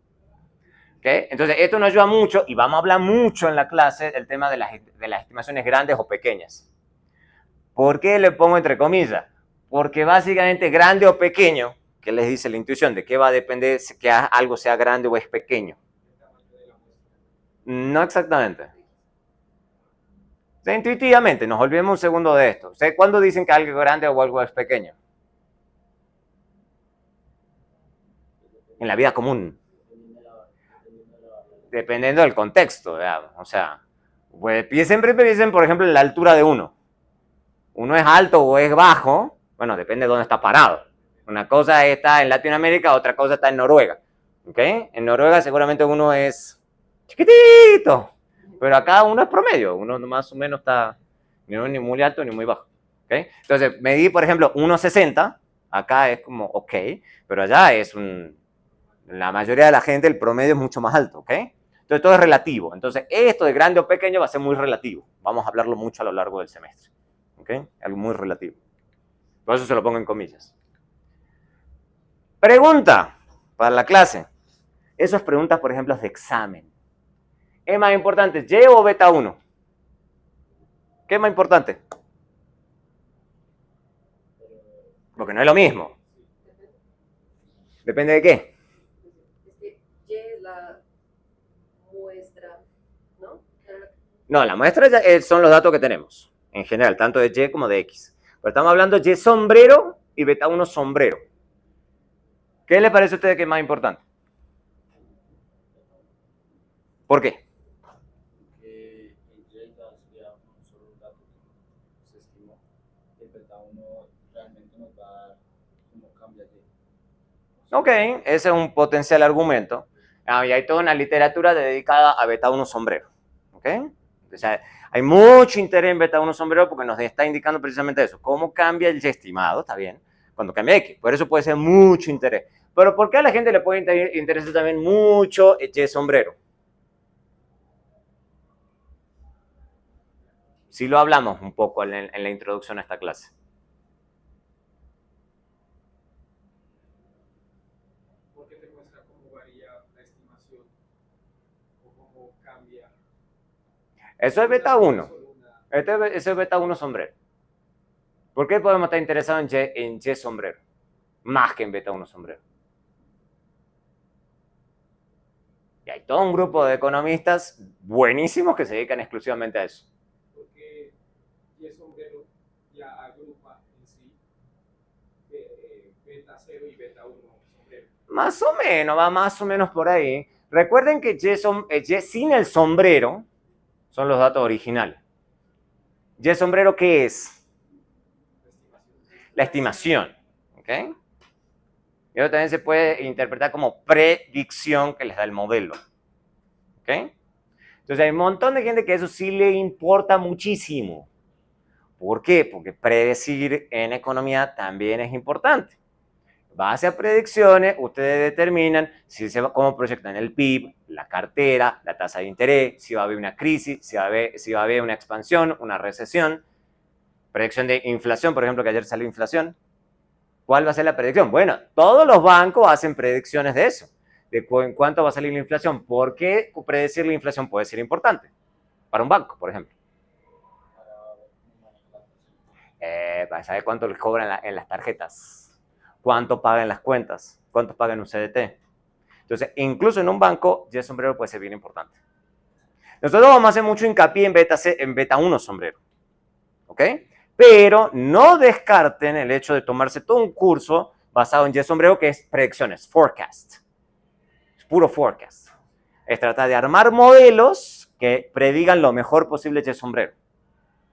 ¿Okay? Entonces, esto nos ayuda mucho y vamos a hablar mucho en la clase del tema de las estimaciones grandes o pequeñas. ¿Por qué le pongo entre comillas? Porque básicamente grande o pequeño, ¿qué les dice la intuición? ¿De qué va a depender que algo sea grande o es pequeño? No exactamente. O sea, intuitivamente, nos olvidemos un segundo de esto. ¿Cuándo dicen que algo es grande o algo es pequeño? En la vida común. Dependiendo del contexto, digamos. O sea, pues siempre piensen, por ejemplo, en la altura de uno. Uno es alto o es bajo, bueno, depende de dónde está parado. Una cosa está en Latinoamérica, otra cosa está en Noruega. ¿Ok? En Noruega seguramente uno es chiquitito, pero acá uno es promedio, uno más o menos está ni muy alto ni muy bajo. ¿Ok? Entonces, medí, por ejemplo, 1,60, acá es como ok, pero allá es la mayoría de la gente, el promedio es mucho más alto. ¿Ok? Entonces, todo es relativo. Entonces, esto de grande o pequeño va a ser muy relativo. Vamos a hablarlo mucho a lo largo del semestre. ¿Ok? Algo muy relativo. Por eso se lo pongo en comillas. Pregunta para la clase. Esas preguntas, por ejemplo, de examen. ¿Es más importante Y o beta 1? ¿Qué es más importante? Porque no es lo mismo. ¿Depende de qué? Es que Y es la muestra, ¿no? No, la muestra son los datos que tenemos. En general, tanto de Y como de X. Pero estamos hablando de Y sombrero y beta 1 sombrero. ¿Qué le parece a ustedes que es más importante? ¿Por qué? Que en Y sería un solo dato que se estimó. El beta 1 realmente nos va a dar cómo cambia Y. O Ok, ese es un potencial argumento. Y hay toda una literatura dedicada a beta 1 sombrero. ¿Ok? O sea, hay mucho interés en beta 1 sombrero porque nos está indicando precisamente eso. Cómo cambia el y estimado, está bien, cuando cambia X. Por eso puede ser mucho interés. Pero ¿por qué a la gente le puede interesar también mucho Y sombrero? Sí lo hablamos un poco en la introducción a esta clase. Porque te muestra cómo varía la estimación o cómo cambia. Eso es beta 1. Eso es beta 1 sombrero. ¿Por qué podemos estar interesados en Y sombrero? Más que en beta 1 sombrero. Y hay todo un grupo de economistas buenísimos que se dedican exclusivamente a eso. Porque Y sombrero ya agrupa en sí beta 0 y beta 1 sombrero. Más o menos, va más o menos por ahí. Recuerden que Y sin el sombrero son los datos originales. ¿Y sombrero qué es? La estimación. ¿Ok? Y eso también se puede interpretar como predicción que les da el modelo. ¿Ok? Entonces hay un montón de gente que eso sí le importa muchísimo. ¿Por qué? Porque predecir en economía también es importante. Base a predicciones, ustedes determinan cómo proyectan el PIB, la cartera, la tasa de interés, si va a haber una crisis, si va a haber una expansión, una recesión. Predicción de inflación, por ejemplo, que ayer salió inflación. ¿Cuál va a ser la predicción? Bueno, todos los bancos hacen predicciones de eso, de en cuánto va a salir la inflación. ¿Por qué predecir la inflación puede ser importante? Para un banco, por ejemplo. Para saber cuánto les cobran en las tarjetas, cuánto pagan las cuentas, cuánto pagan un CDT. Entonces, incluso en un banco, Y sombrero puede ser bien importante. Nosotros vamos a hacer mucho hincapié en beta 1 sombrero. ¿Ok? Pero no descarten el hecho de tomarse todo un curso basado en Y sombrero que es predicciones, forecast. Es puro forecast. Es tratar de armar modelos que predigan lo mejor posible Y sombrero.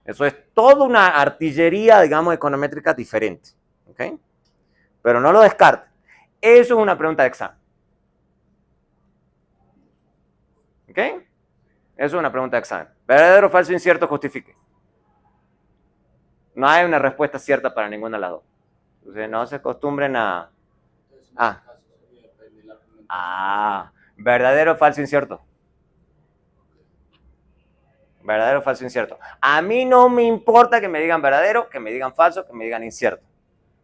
Eso es toda una artillería, digamos, econométrica diferente. ¿Ok? Pero no lo descarten. Eso es una pregunta de examen. ¿Ok? Eso es una pregunta de examen. ¿Verdadero, falso, incierto, justifique? No hay una respuesta cierta para ninguna de las dos. Entonces no se acostumbren a... verdadero, falso, incierto. Verdadero, falso, incierto. A mí no me importa que me digan verdadero, que me digan falso, que me digan incierto.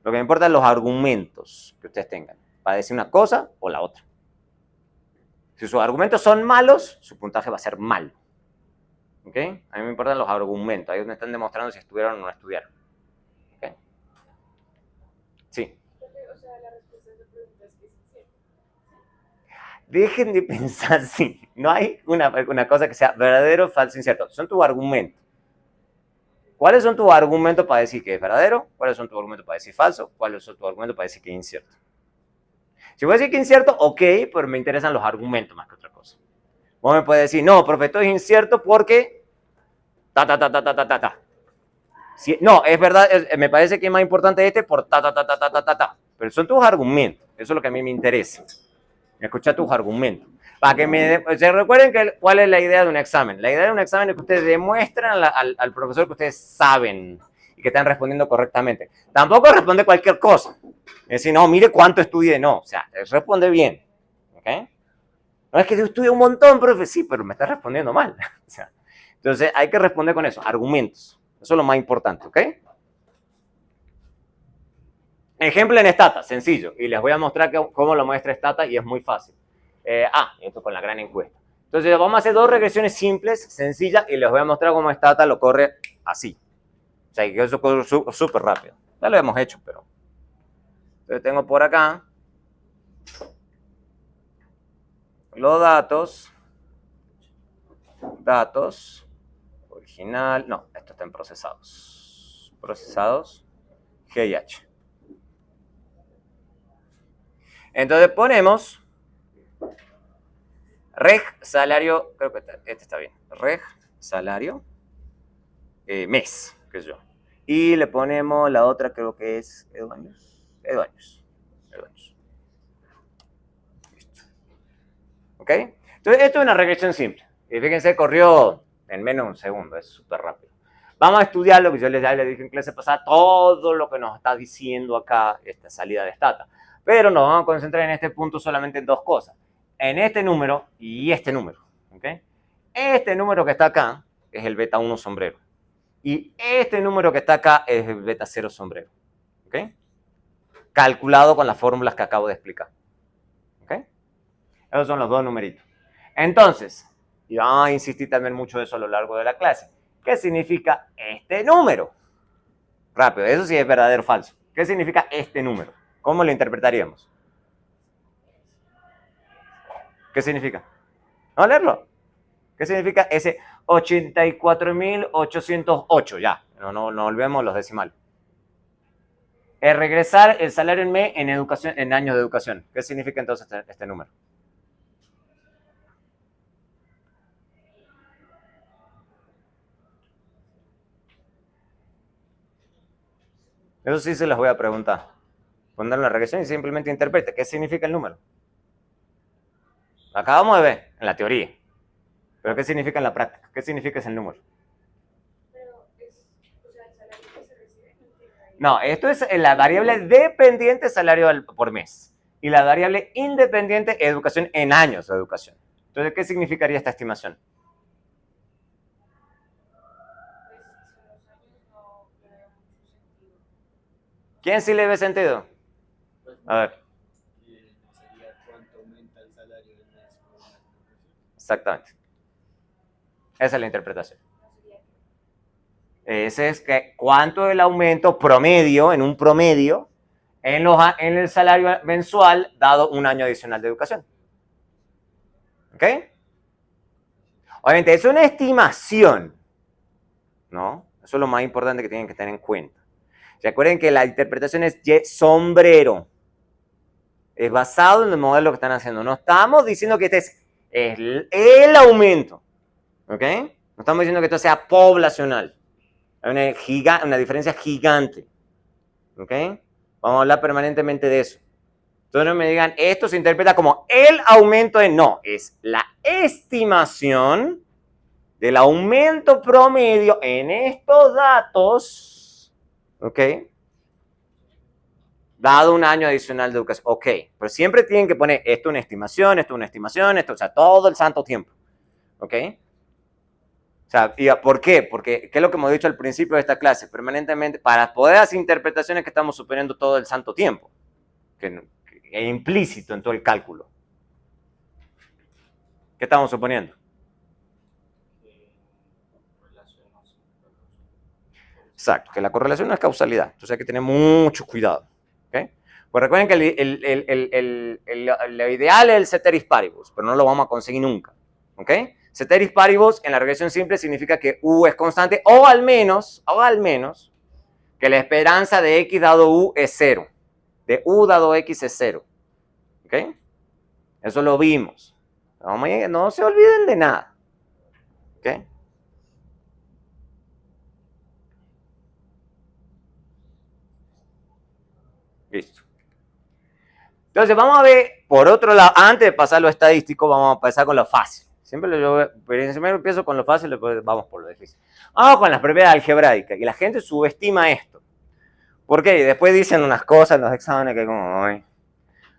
Lo que me importa es los argumentos que ustedes tengan para decir una cosa o la otra. Si sus argumentos son malos, su puntaje va a ser malo. ¿Ok? A mí me importan los argumentos. Ahí donde están demostrando si estudiaron o no estudiaron. ¿Ok? Sí. O sea, la respuesta a esa pregunta es que sí, cierto. Dejen de pensar así. No hay una cosa que sea verdadero, falso, incierto. Son tus argumentos. ¿Cuáles son tus argumentos para decir que es verdadero? ¿Cuáles son tus argumentos para decir falso? ¿Cuáles son tus argumentos para decir que es incierto? Si voy a decir que es incierto, ok, pero me interesan los argumentos más que otra cosa. Vos me puedes decir, no, profe, esto es incierto porque... Si, no, es verdad, me parece que es más importante este por Pero son tus argumentos. Eso es lo que a mí me interesa. Escuchar tus argumentos. Para que se recuerden cuál es la idea de un examen. La idea de un examen es que ustedes demuestran al profesor que ustedes saben y que están respondiendo correctamente. Tampoco responde cualquier cosa. Es decir, no, mire cuánto estudié. No, o sea, responde bien. ¿Ok? No es que yo estudié un montón, profe. Sí, pero me está respondiendo mal. O sea, entonces hay que responder con eso, argumentos. Eso es lo más importante, ¿ok? Ejemplo en Stata, sencillo. Y les voy a mostrar cómo lo muestra Stata y es muy fácil. Esto con la gran encuesta. Entonces vamos a hacer dos regresiones simples, sencillas, y les voy a mostrar cómo Stata lo corre así. O sea, que eso corre súper rápido. Ya lo hemos hecho, pero... Entonces tengo por acá los datos, original, no, esto está en procesados, GIH. Entonces ponemos reg salario, creo que este está bien, reg salario mes, qué sé yo. Y le ponemos la otra, creo que es Eduaños. ¿Ok? Entonces, esto es una regresión simple. Y fíjense, corrió en menos de un segundo, es súper rápido. Vamos a estudiar lo que yo ya les dije en clase pasada, todo lo que nos está diciendo acá esta salida de Stata. Pero nos vamos a concentrar en este punto solamente en dos cosas. En este número y este número. ¿Ok? Este número que está acá es el beta 1 sombrero. Y este número que está acá es el beta 0 sombrero. ¿Ok? Calculado con las fórmulas que acabo de explicar. ¿Ok? Esos son los dos numeritos. Entonces, y vamos a insistir también mucho de eso a lo largo de la clase. ¿Qué significa este número? Rápido, eso sí es verdadero o falso. ¿Qué significa este número? ¿Cómo lo interpretaríamos? ¿Qué significa? Vamos a leerlo. ¿Qué significa ese 84.808? Ya, no olvidemos los decimales. Es regresar el salario en mes en educación, en años de educación. ¿Qué significa entonces este número? Eso sí se los voy a preguntar. Poner la regresión y simplemente interprete. ¿Qué significa el número? Lo acabamos de ver en la teoría. ¿Pero qué significa en la práctica? ¿Qué significa ese número? Pero es, o sea, el salario que se recibe no tiene ahí. No, esto es la variable dependiente salario por mes. Y la variable independiente educación en años de educación. Entonces, ¿qué significaría esta estimación? Pues si son los años no le veo mucho sentido. ¿Quién sí le ve sentido? A ver. Sería cuánto aumenta el salario del mes por una educación. Exactamente. Esa es la interpretación. No sería Ese es que cuánto es el aumento promedio, en un promedio, en el salario mensual dado un año adicional de educación. ¿Ok? Obviamente, es una estimación, ¿no? Eso es lo más importante que tienen que tener en cuenta. Recuerden que la interpretación es Y sombrero. Es basado en el modelo que están haciendo. No estamos diciendo que este es el aumento. ¿Ok? No estamos diciendo que esto sea poblacional. Hay una diferencia gigante. ¿Ok? Vamos a hablar permanentemente de eso. Entonces no me digan, esto se interpreta como el aumento de... No, es la estimación del aumento promedio en estos datos. ¿Ok? Dado un año adicional de educación. Ok, pero siempre tienen que poner esto una estimación, esto una estimación, esto, o sea, todo el santo tiempo. ¿Ok? O sea, ¿por qué? Porque, ¿qué es lo que hemos dicho al principio de esta clase? Permanentemente, para poder hacer interpretaciones que estamos suponiendo todo el santo tiempo, que es implícito en todo el cálculo. ¿Qué estamos suponiendo? Exacto, que la correlación no es causalidad, entonces hay que tener mucho cuidado. ¿Okay? Pues recuerden que lo ideal es el ceteris paribus, pero no lo vamos a conseguir nunca. ¿Ok? Ceteris paribus en la regresión simple significa que U es constante o al menos que la esperanza de X dado U es 0. De U dado X es 0. ¿Ok? Eso lo vimos. No se olviden de nada. ¿Ok? Listo. Entonces vamos a ver, por otro lado, antes de pasar lo estadístico, vamos a pasar con lo fácil. Siempre empiezo con lo fácil, después vamos por lo difícil. Vamos con las propiedades algebraicas. Y la gente subestima esto. ¿Por qué? Después dicen unas cosas en los exámenes que como... Ay.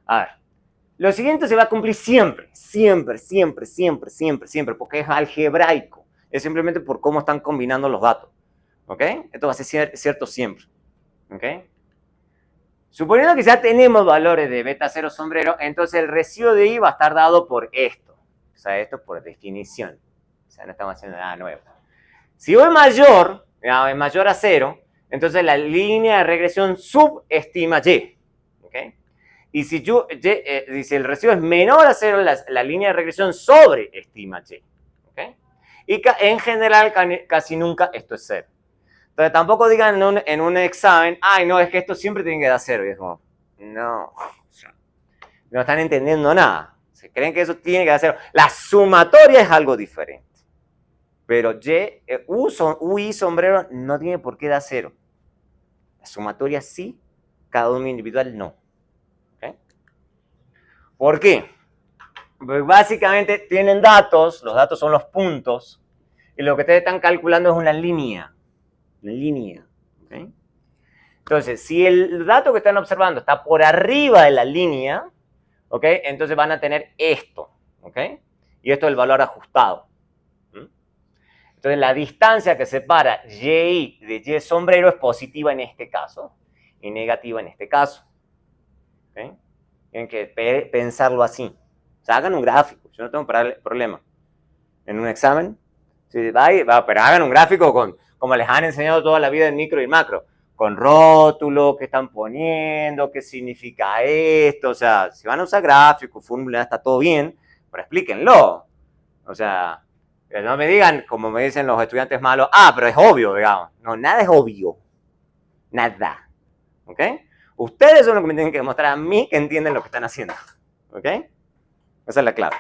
A ver. Lo siguiente se va a cumplir siempre. Siempre, porque es algebraico. Es simplemente por cómo están combinando los datos. ¿Ok? Esto va a ser cierto siempre. ¿Ok? Suponiendo que ya tenemos valores de beta 0 sombrero, entonces el residuo de I va a estar dado por esto. O sea, esto por definición. O sea, no estamos haciendo nada nuevo. Si U es mayor a 0, entonces la línea de regresión subestima Y. ¿Okay? Y si el residuo es menor a 0, la línea de regresión sobreestima Y. ¿Okay? Y en general, casi nunca esto es 0. Entonces tampoco digan en un examen, ay, no, es que esto siempre tiene que dar 0. Y es como, no, no están entendiendo nada. Se creen que eso tiene que dar 0. La sumatoria es algo diferente. Pero U y sombrero no tiene por qué dar 0. La sumatoria sí, cada uno individual no. ¿Okay? ¿Por qué? Pues básicamente tienen datos, los datos son los puntos, y lo que ustedes están calculando es una línea. Una línea. ¿Okay? Entonces, si el dato que están observando está por arriba de la línea, ¿ok? Entonces van a tener esto, ¿ok? Y esto es el valor ajustado. Entonces, la distancia que separa Y de Y sombrero es positiva en este caso y negativa en este caso. ¿Okay? Tienen que pensarlo así. O sea, hagan un gráfico. Yo no tengo problema. En un examen, sí, pero hagan un gráfico como les han enseñado toda la vida en micro y macro. Con rótulo, qué están poniendo, qué significa esto. O sea, si van a usar gráficos, fórmulas, está todo bien, pero explíquenlo. O sea, que no me digan, como me dicen los estudiantes malos, pero es obvio, digamos. No, nada es obvio. Nada. ¿Ok? Ustedes son los que me tienen que demostrar a mí que entienden lo que están haciendo. ¿Ok? Esa es la clave.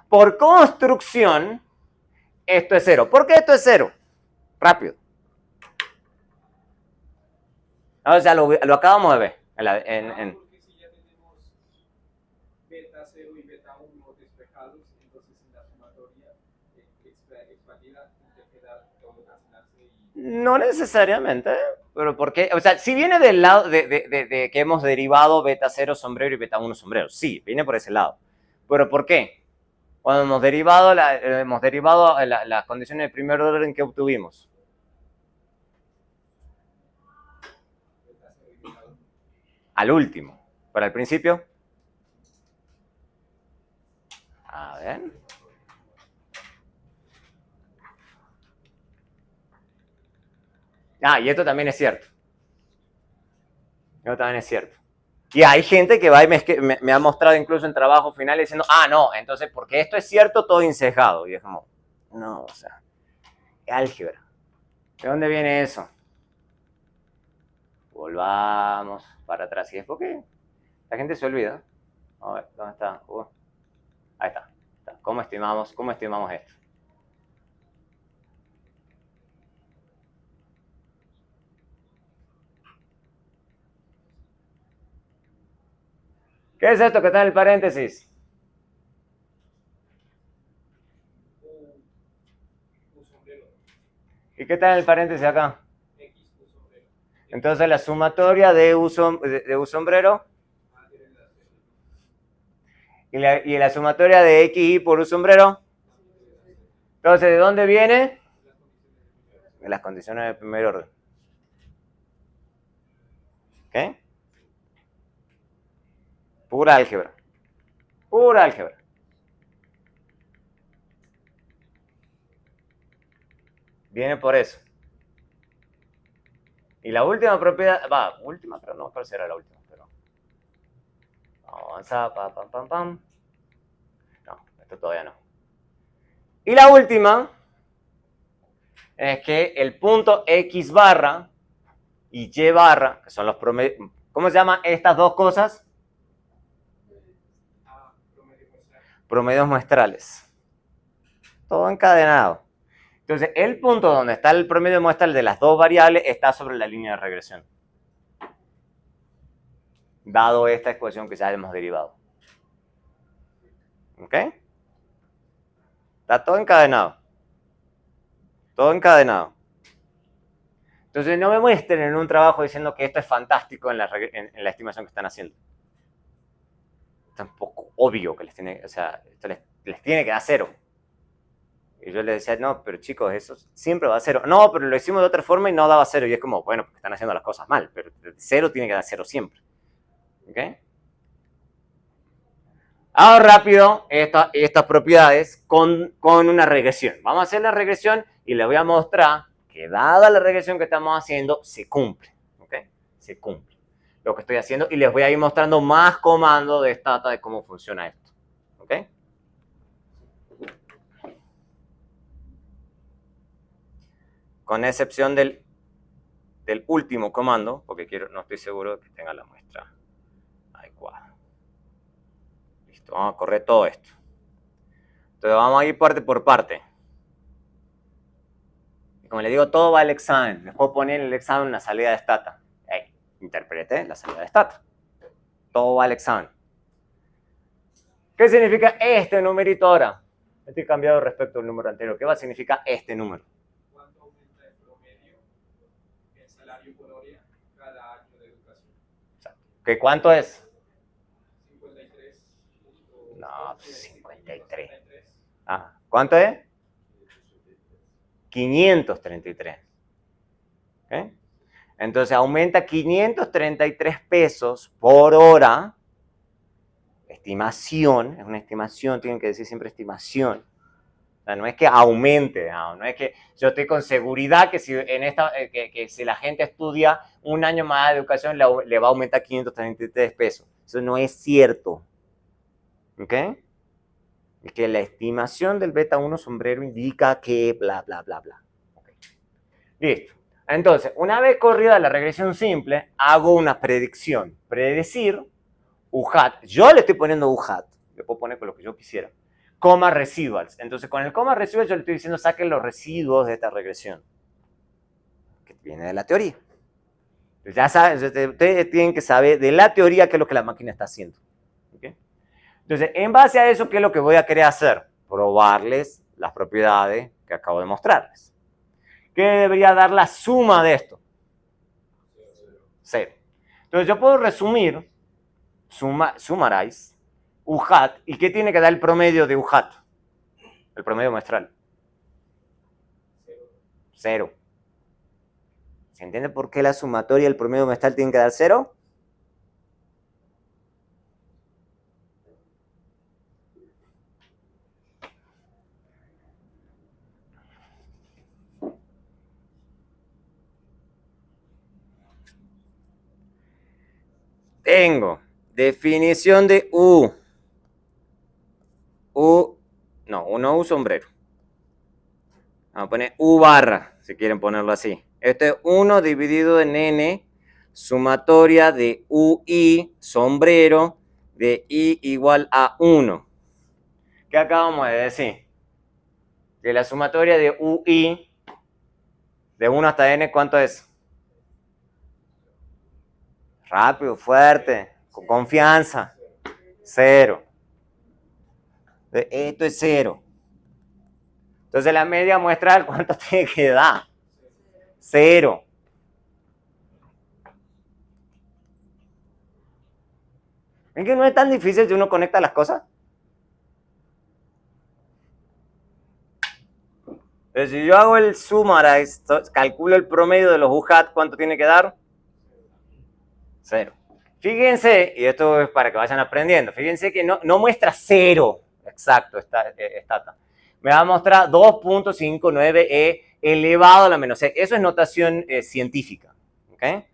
Por construcción, esto es 0. ¿Por qué esto es 0? Rápido. O sea, lo acabamos de ver. Porque si ya tenemos beta 0 y beta 1 despejados, entonces en la sumatoria expandida tendría que dar todo cancelarse y... No necesariamente, pero ¿por qué? O sea, si viene del lado de que hemos derivado beta 0 sombrero y beta 1 sombrero. Sí, viene por ese lado. ¿Pero por qué? Cuando hemos derivado las condiciones de primer orden que obtuvimos. Al último. Para el principio. A ver. Y esto también es cierto. Esto también es cierto. Y hay gente que va y me ha mostrado incluso en trabajo final diciendo, no, entonces porque esto es cierto, todo encejado. Y es como, no, o sea, álgebra. ¿De dónde viene eso? Volvamos para atrás. ¿Y es porque la gente se olvida? A ver, ¿dónde está? Ahí está. ¿Cómo estimamos esto? ¿Qué es esto que está en el paréntesis? Un sombrero. ¿Y qué está en el paréntesis acá? X, un sombrero. Entonces la sumatoria de U sombrero y la sumatoria de XY por U sombrero. Entonces, ¿de dónde viene? De las condiciones de primer orden. ¿Ok? Pura álgebra. Pura álgebra. Viene por eso. Y la última propiedad, última, pero no, ¿cuál será la última? Pero vamos a avanzar, pam. No, esto todavía no. Y la última es que el punto X barra y Y barra, que son los promedios, ¿cómo se llaman estas dos cosas? Promedios muestrales. Todo encadenado. Entonces, el punto donde está el promedio muestral de las dos variables está sobre la línea de regresión. Dado esta ecuación que ya hemos derivado. ¿Ok? Está todo encadenado. Todo encadenado. Entonces, no me muestren en un trabajo diciendo que esto es fantástico en la estimación que están haciendo. Tampoco obvio que les tiene, o sea, esto les tiene que dar 0. Y yo les decía, no, pero chicos, eso siempre va a 0. No, pero lo hicimos de otra forma y no daba 0. Y es como, bueno, porque están haciendo las cosas mal, pero 0 tiene que dar 0 siempre. ¿Ok? Ahora rápido estas propiedades con una regresión. Vamos a hacer la regresión y les voy a mostrar que dada la regresión que estamos haciendo, se cumple. ¿Ok? Se cumple lo que estoy haciendo y les voy a ir mostrando más comandos de Stata de cómo funciona esto. ¿Ok? Con excepción del último comando, porque no estoy seguro de que tenga la muestra adecuada. Listo, vamos a correr todo esto. Entonces vamos a ir parte por parte. Y como les digo, todo va al examen. Les puedo poner en el examen una salida de Stata. Interprete la salida de Stata. Todo va al examen. ¿Qué significa este numerito ahora? Estoy cambiado respecto al número anterior. ¿Qué va a significar este número? ¿Cuánto aumenta el promedio, el salario por hora cada año de educación? ¿Qué cuánto es? 53. No, 53. Ah, ¿cuánto es? 533. ¿Okay? Entonces aumenta 533 pesos por hora. Estimación, es una estimación, tienen que decir siempre estimación. O sea, no es que aumente, no es que yo estoy con seguridad que si, que si la gente estudia un año más de educación le va a aumentar 533 pesos. Eso no es cierto. ¿Ok? Es que la estimación del beta 1 sombrero indica que bla, bla, bla, bla. Okay. Listo. Entonces, una vez corrida la regresión simple, hago una predicción. Predecir UHAT. Yo le estoy poniendo UHAT. Le puedo poner con lo que yo quisiera. Coma residuals. Entonces, con el coma residuals yo le estoy diciendo saquen los residuos de esta regresión. Que viene de la teoría. Entonces, ya saben, ustedes tienen que saber de la teoría qué es lo que la máquina está haciendo. ¿Okay? Entonces, en base a eso, ¿qué es lo que voy a querer hacer? Probarles las propiedades que acabo de mostrarles. ¿Qué debería dar la suma de esto? 0. Entonces, yo puedo resumir, summarize, UHAT, ¿y qué tiene que dar el promedio de UHAT? El promedio muestral. 0. ¿Se entiende por qué la sumatoria y el promedio muestral tienen que dar 0? Tengo definición de U. U sombrero. Vamos a poner U barra, si quieren ponerlo así. Esto es 1 dividido en N, sumatoria de UI, sombrero, de I igual a 1. ¿Qué acabamos de decir? Que la sumatoria de UI, de 1 hasta N, ¿cuánto es? Rápido, fuerte, con confianza. 0. Esto es 0. Entonces la media muestral, ¿cuánto tiene que dar? 0. ¿Es que no es tan difícil si uno conecta las cosas? Entonces, si yo hago el summarize, calculo el promedio de los UHAT, ¿cuánto tiene que dar? 0. Fíjense, y esto es para que vayan aprendiendo, fíjense que no muestra 0 exacto esta. Me va a mostrar 2.59e elevado a la menos c. Eso es notación científica. ¿Okay?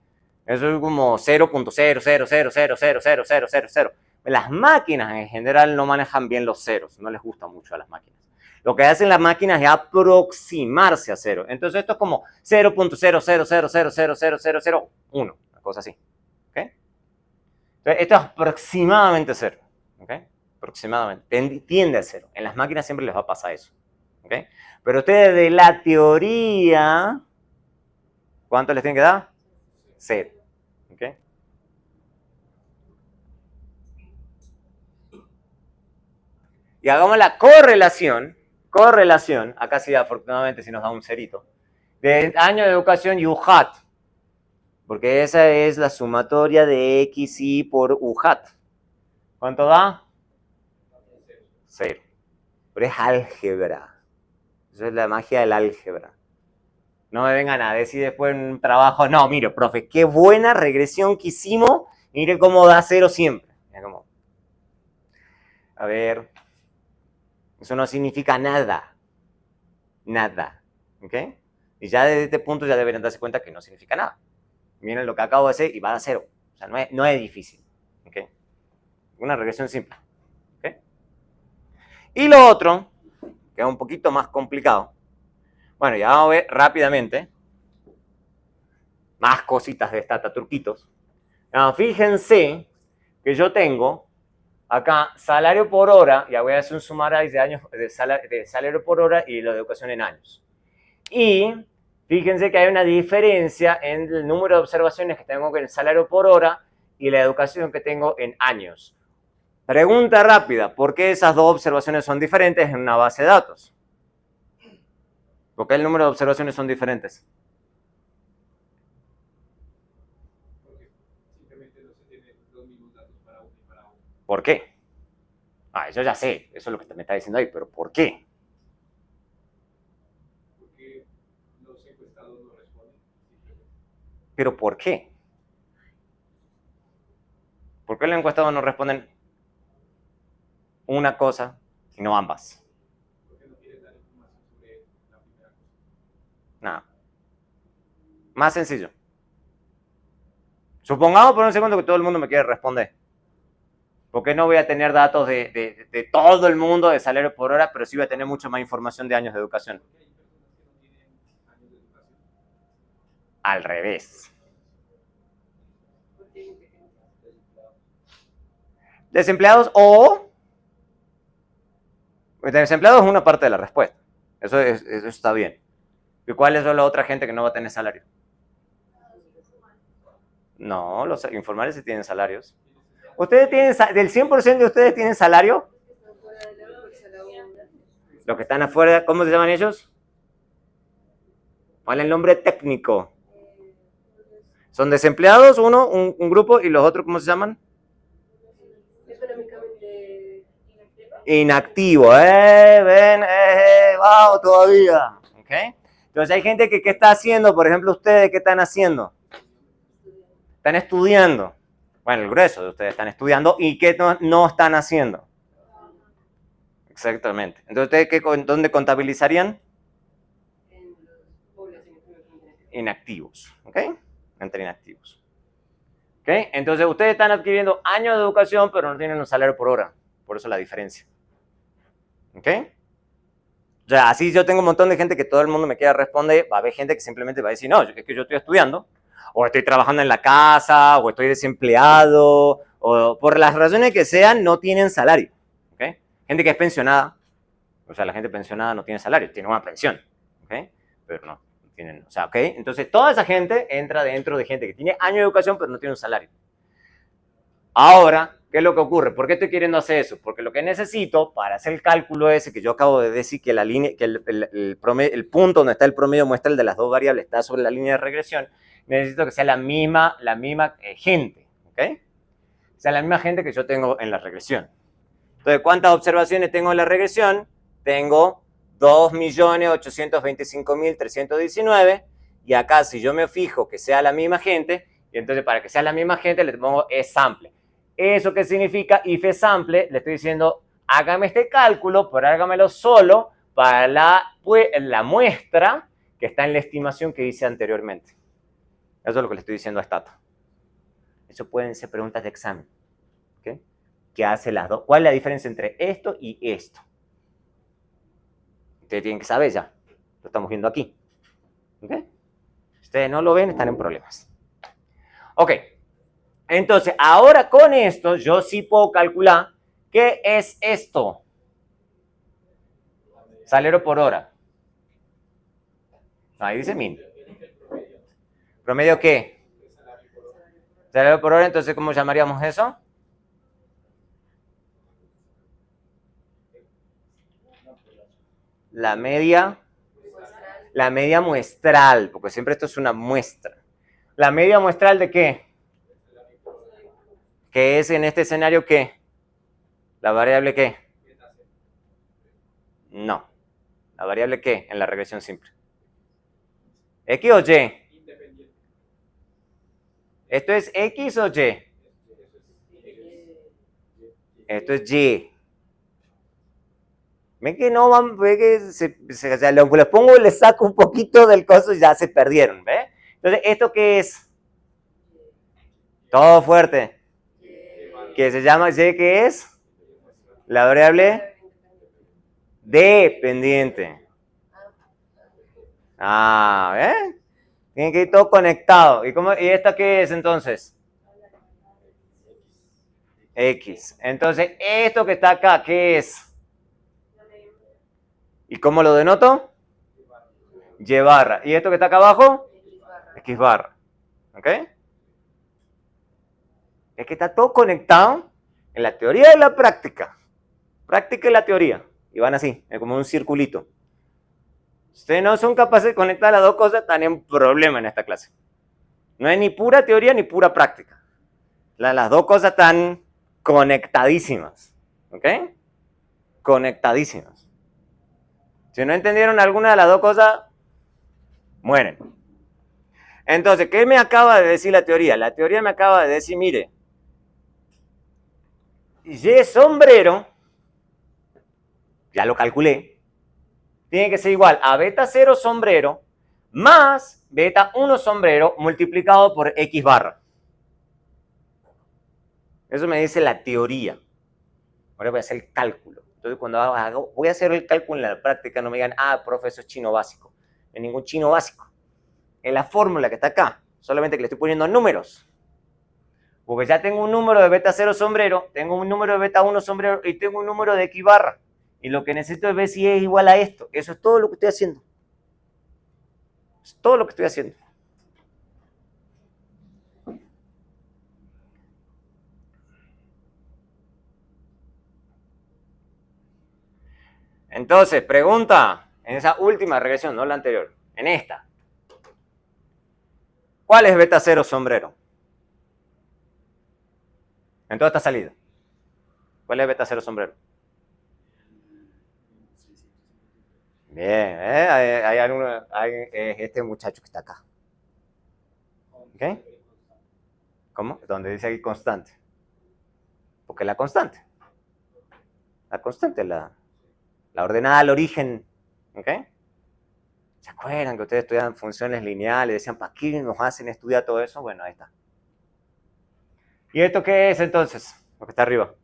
Eso es como 0.00000000000. Las máquinas en general no manejan bien los ceros, no les gusta mucho a las máquinas. Lo que hacen las máquinas es aproximarse a 0. Entonces esto es como 0.000000001, una cosa así. ¿Okay? Entonces esto es aproximadamente 0. ¿Okay? Aproximadamente. Tiende a 0. En las máquinas siempre les va a pasar eso. ¿Okay? Pero ustedes de la teoría, ¿cuánto les tienen que dar? 0. ¿Okay? Y hagamos la correlación, acá sí afortunadamente sí nos da un cerito, de año de educación y UHAT, porque esa es la sumatoria de XY por UHAT. ¿Cuánto da? 0. Pero es álgebra. Eso es la magia del álgebra. No me vengan a decir después en un trabajo, no, mire, profe, qué buena regresión que hicimos, mire cómo da 0 siempre. Como, a ver, eso no significa nada. Nada. ¿Ok? Y ya desde este punto ya deberían darse cuenta que no significa nada. Miren lo que acabo de hacer y va a 0. O sea, no es difícil. ¿Ok? Una regresión simple. ¿Ok? Y lo otro, que es un poquito más complicado. Bueno, ya vamos a ver rápidamente más cositas de Stata, truquitos. Now, fíjense que yo tengo acá salario por hora, ya voy a hacer un summarize de años de salario por hora y la educación en años. Y fíjense que hay una diferencia en el número de observaciones que tengo con el salario por hora y la educación que tengo en años. Pregunta rápida, ¿por qué esas dos observaciones son diferentes en una base de datos? ¿Por qué el número de observaciones son diferentes? Porque simplemente no se tienen los mismos datos para uno y para uno. ¿Por qué? Eso ya sé, eso es lo que me está diciendo ahí, pero ¿por qué? Porque los encuestados no responden. Simplemente. ¿Pero por qué? ¿Por qué los encuestados no responden una cosa, sino ambas? Porque no quieren dar información sobre la primera cosa. Nada. Más sencillo. Supongamos por un segundo que todo el mundo me quiere responder. ¿Por qué no voy a tener datos de todo el mundo de salario por hora, pero sí voy a tener mucho más información de años de educación? Porque hay personas que no tienen años de educación. Al revés. Desempleados o... Desempleados es una parte de la respuesta. Eso está bien. ¿Y cuál es la otra gente que no va a tener salario? No, los informales sí tienen salarios. ¿Ustedes tienen, del 100% de ustedes tienen salario? Los que están afuera, ¿cómo se llaman ellos? ¿Cuál es el nombre técnico? Son desempleados, uno, un grupo, y los otros, ¿cómo se llaman? Económicamente Inactivo, ven, wow, todavía. ¿Okay? Entonces hay gente que, ¿qué está haciendo? Por ejemplo, ustedes, ¿qué están haciendo? Están estudiando. Bueno, el grueso de ustedes están estudiando, ¿y qué no están haciendo? Exactamente. Entonces, ¿ustedes dónde contabilizarían? Inactivos, ¿ok? Entre inactivos. ¿Ok? Entonces, ustedes están adquiriendo años de educación, pero no tienen un salario por hora. Por eso la diferencia. ¿Ok? O sea, así yo tengo un montón de gente que todo el mundo me quiera responder, va a haber gente que simplemente va a decir, no, es que yo estoy estudiando, o estoy trabajando en la casa, o estoy desempleado, o por las razones que sean, no tienen salario. ¿Ok? Gente que es pensionada, o sea, la gente pensionada no tiene salario, tiene una pensión. ¿Ok? Pero no tienen, o sea, ¿ok? Entonces, toda esa gente entra dentro de gente que tiene años de educación, pero no tiene un salario. Ahora, ¿qué es lo que ocurre? ¿Por qué estoy queriendo hacer eso? Porque lo que necesito para hacer el cálculo ese que yo acabo de decir que la línea, que el punto donde está el promedio muestral de las dos variables está sobre la línea de regresión, necesito que sea la misma gente, ¿ok? O sea, la misma gente que yo tengo en la regresión. Entonces, ¿cuántas observaciones tengo en la regresión? Tengo 2.825.319 y acá si yo me fijo que sea la misma gente, y entonces para que sea la misma gente le pongo sample. ¿Eso qué significa? If sample, le estoy diciendo, hágame este cálculo, pero hágamelo solo para la muestra que está en la estimación que hice anteriormente. Eso es lo que le estoy diciendo a Stato. Eso pueden ser preguntas de examen. ¿Okay? ¿Qué hace las dos? ¿Cuál es la diferencia entre esto y esto? Ustedes tienen que saber ya. Lo estamos viendo aquí. ¿Okay? Si ustedes no lo ven, están en problemas. Ok. Entonces, ahora con esto, yo sí puedo calcular qué es esto. Salario por hora. Ahí dice min. ¿Promedio qué? Salario por hora, entonces, ¿cómo llamaríamos eso? La media muestral, porque siempre esto es una muestra. ¿La media muestral de qué? ¿Qué es en este escenario qué? ¿La variable qué? No. ¿La variable qué en la regresión simple? ¿X o Y? ¿Esto es X o Y? Esto es Y. Ven que no van, ve que o sea, les pongo y les saco un poquito del coso y ya se perdieron, ¿ve? Entonces, ¿esto qué es? Todo fuerte. Que se llama Y, ¿qué es? La variable dependiente. ¿Ven? Tienen que ir todo conectado. ¿Y esta qué es entonces? X. Entonces, esto que está acá, ¿qué es? ¿Y cómo lo denoto? Y barra. ¿Y esto que está acá abajo? X barra. ¿Ok? Es que está todo conectado. En la teoría y en la práctica. Práctica y la teoría. Y van así, como un circulito. Si ustedes no son capaces de conectar las dos cosas, están en problema en esta clase. No es ni pura teoría ni pura práctica. Las dos cosas están conectadísimas. ¿Ok? Conectadísimas. Si no entendieron alguna de las dos cosas, mueren. Entonces, ¿qué me acaba de decir la teoría? La teoría me acaba de decir, mire, Y sombrero, ya lo calculé, tiene que ser igual a beta 0 sombrero más beta 1 sombrero multiplicado por X barra. Eso me dice la teoría. Ahora voy a hacer el cálculo. Entonces, cuando voy a hacer el cálculo en la práctica, no me digan, profe, eso es chino básico. No es ningún chino básico. Es la fórmula que está acá. Solamente que le estoy poniendo números. Porque ya tengo un número de beta 0 sombrero, tengo un número de beta 1 sombrero y tengo un número de X barra. Y lo que necesito es ver si es igual a esto. Eso es todo lo que estoy haciendo. Es todo lo que estoy haciendo. Entonces, pregunta, en esa última regresión, no la anterior, en esta. ¿Cuál es beta 0 sombrero? En toda esta salida. ¿Cuál es beta 0 sombrero? Bien, hay este muchacho que está acá. ¿Ok? ¿Cómo? Donde dice aquí constante. Porque la constante. La constante, la ordenada al origen. ¿Ok? ¿Se acuerdan que ustedes estudiaban funciones lineales? Decían, ¿para qué nos hacen estudiar todo eso? Bueno, ahí está. ¿Y esto qué es entonces? Lo que está arriba.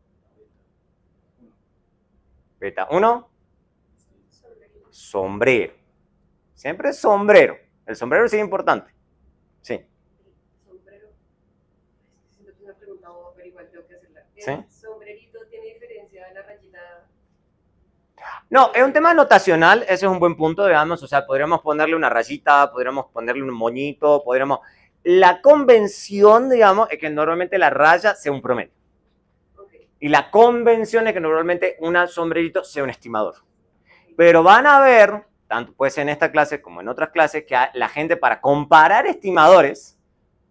Beta 1. Sombrero. Siempre es sombrero. El sombrero sí es importante. Sí. Sombrero. Siento que me he preguntado, pero igual tengo que hacerla. ¿Sí? ¿El sombrerito tiene diferencia de la rayita? No, es un tema notacional, ese es un buen punto, digamos, o sea, podríamos ponerle una rayita, podríamos ponerle un moñito, podríamos... La convención, digamos, es que normalmente la raya sea un promedio. Okay. Y la convención es que normalmente un sombrerito sea un estimador. Pero van a ver, tanto puede ser en esta clase como en otras clases, que la gente para comparar estimadores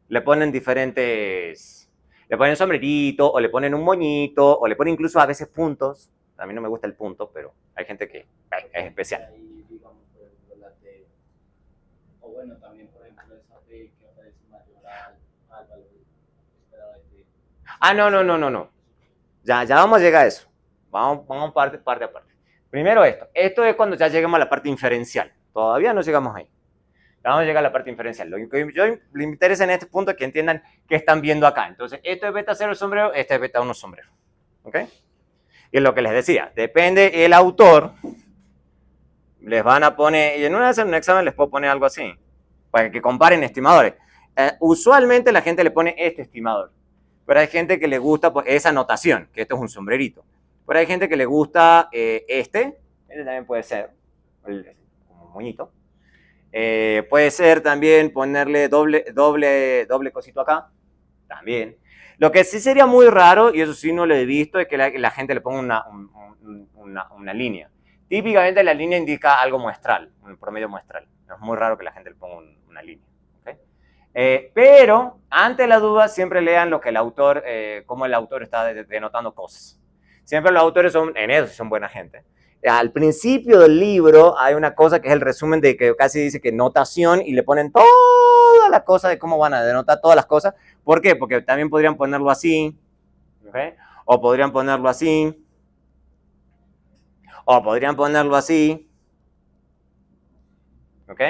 le ponen diferentes... Le ponen sombrerito, o le ponen un moñito, o le ponen incluso a veces puntos. A mí no me gusta el punto, pero hay gente que es especial. Ahí, digamos, por ejemplo, las de... O bueno, también, por ejemplo, esa de que aparece mayor al valor esperado de... No. Ya vamos a llegar a eso. Vamos parte a parte. Primero esto. Esto es cuando ya lleguemos a la parte inferencial. Todavía no llegamos ahí. Ya vamos a llegar a la parte inferencial. Lo que me interesa en este punto es que entiendan qué están viendo acá. Entonces, esto es beta 0 sombrero, este es beta 1 sombrero. ¿Ok? Y es lo que les decía. Depende el autor. Les van a poner, y en un examen les puedo poner algo así, para que comparen estimadores. Usualmente la gente le pone este estimador, pero hay gente que le gusta esa notación, que esto es un sombrerito. Pero hay gente que le gusta este también puede ser, como un moñito. Puede ser también ponerle doble cosito acá, también. Lo que sí sería muy raro, y eso sí no lo he visto, es que la gente le ponga una línea. Típicamente la línea indica algo muestral, un promedio muestral. Es muy raro que la gente le ponga una línea. ¿Okay? Pero, ante la duda, siempre lean lo que el autor, cómo el autor está denotando cosas. Siempre los autores en eso son buena gente. Al principio del libro hay una cosa que es el resumen de que casi dice que notación y le ponen todas las cosas de cómo van a denotar todas las cosas. ¿Por qué? Porque también podrían ponerlo así, ¿okay? O podrían ponerlo así, o podrían ponerlo así, ¿ok?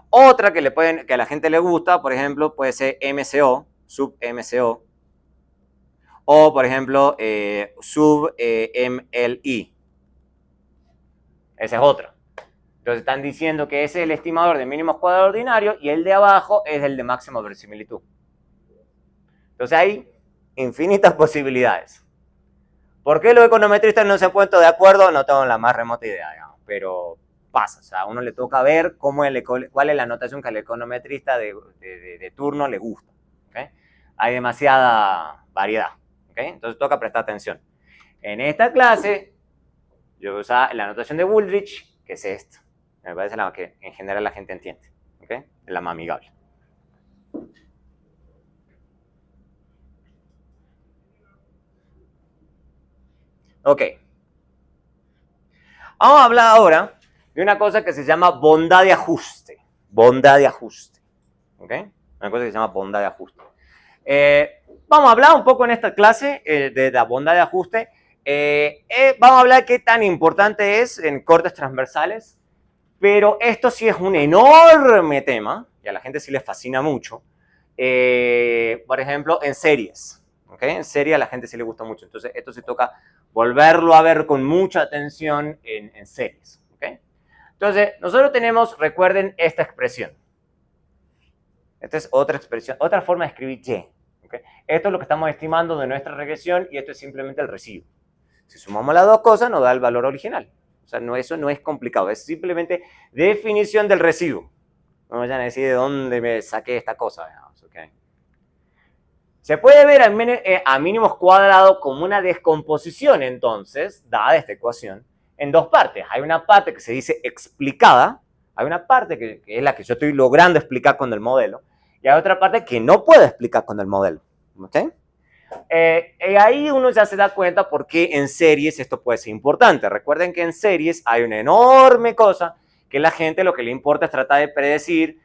Otra que a la gente le gusta, por ejemplo, puede ser MCO, sub MCO, o por ejemplo, sub MLI. Esa es otra. Entonces están diciendo que ese es el estimador de mínimos cuadrados ordinarios y el de abajo es el de máxima verosimilitud. Entonces hay infinitas posibilidades. ¿Por qué los econometristas no se han puesto de acuerdo? No tengo la más remota idea, digamos, pero pasa. O sea, a uno le toca ver cuál es la notación que al econometrista de turno le gusta. ¿Okay? Hay demasiada variedad. ¿Okay? ¿ok? Entonces toca prestar atención. En esta clase, yo voy a usar la notación de Wooldridge, que es esta. Me parece la que en general la gente entiende, ¿ok? Es la más amigable. Ok. Vamos a hablar ahora de una cosa que se llama bondad de ajuste. Bondad de ajuste. ¿Ok? Una cosa que se llama bondad de ajuste. Vamos a hablar un poco en esta clase de la bondad de ajuste. Vamos a hablar qué tan importante es en cortes transversales. Pero esto sí es un enorme tema, y a la gente sí les fascina mucho. Por ejemplo, en series. ¿Okay? En series a la gente sí le gusta mucho. Entonces, esto se toca volverlo a ver con mucha atención en series. ¿Okay? Entonces, nosotros tenemos, recuerden, esta expresión. Esta es otra expresión, otra forma de escribir y. ¿Okay? Esto es lo que estamos estimando de nuestra regresión y esto es simplemente el residuo. Si sumamos las dos cosas, nos da el valor original. O sea, eso no es complicado, es simplemente definición del residuo. No vayan a decir de dónde me saqué esta cosa. Okay. Se puede ver a mínimos cuadrados como una descomposición, entonces, dada esta ecuación, en dos partes. Hay una parte que se dice explicada, hay una parte que es la que yo estoy logrando explicar con el modelo, y hay otra parte que no puedo explicar con el modelo. ¿Okay? Y ahí uno ya se da cuenta por qué en series esto puede ser importante. Recuerden que en series hay una enorme cosa que la gente lo que le importa es tratar de predecir,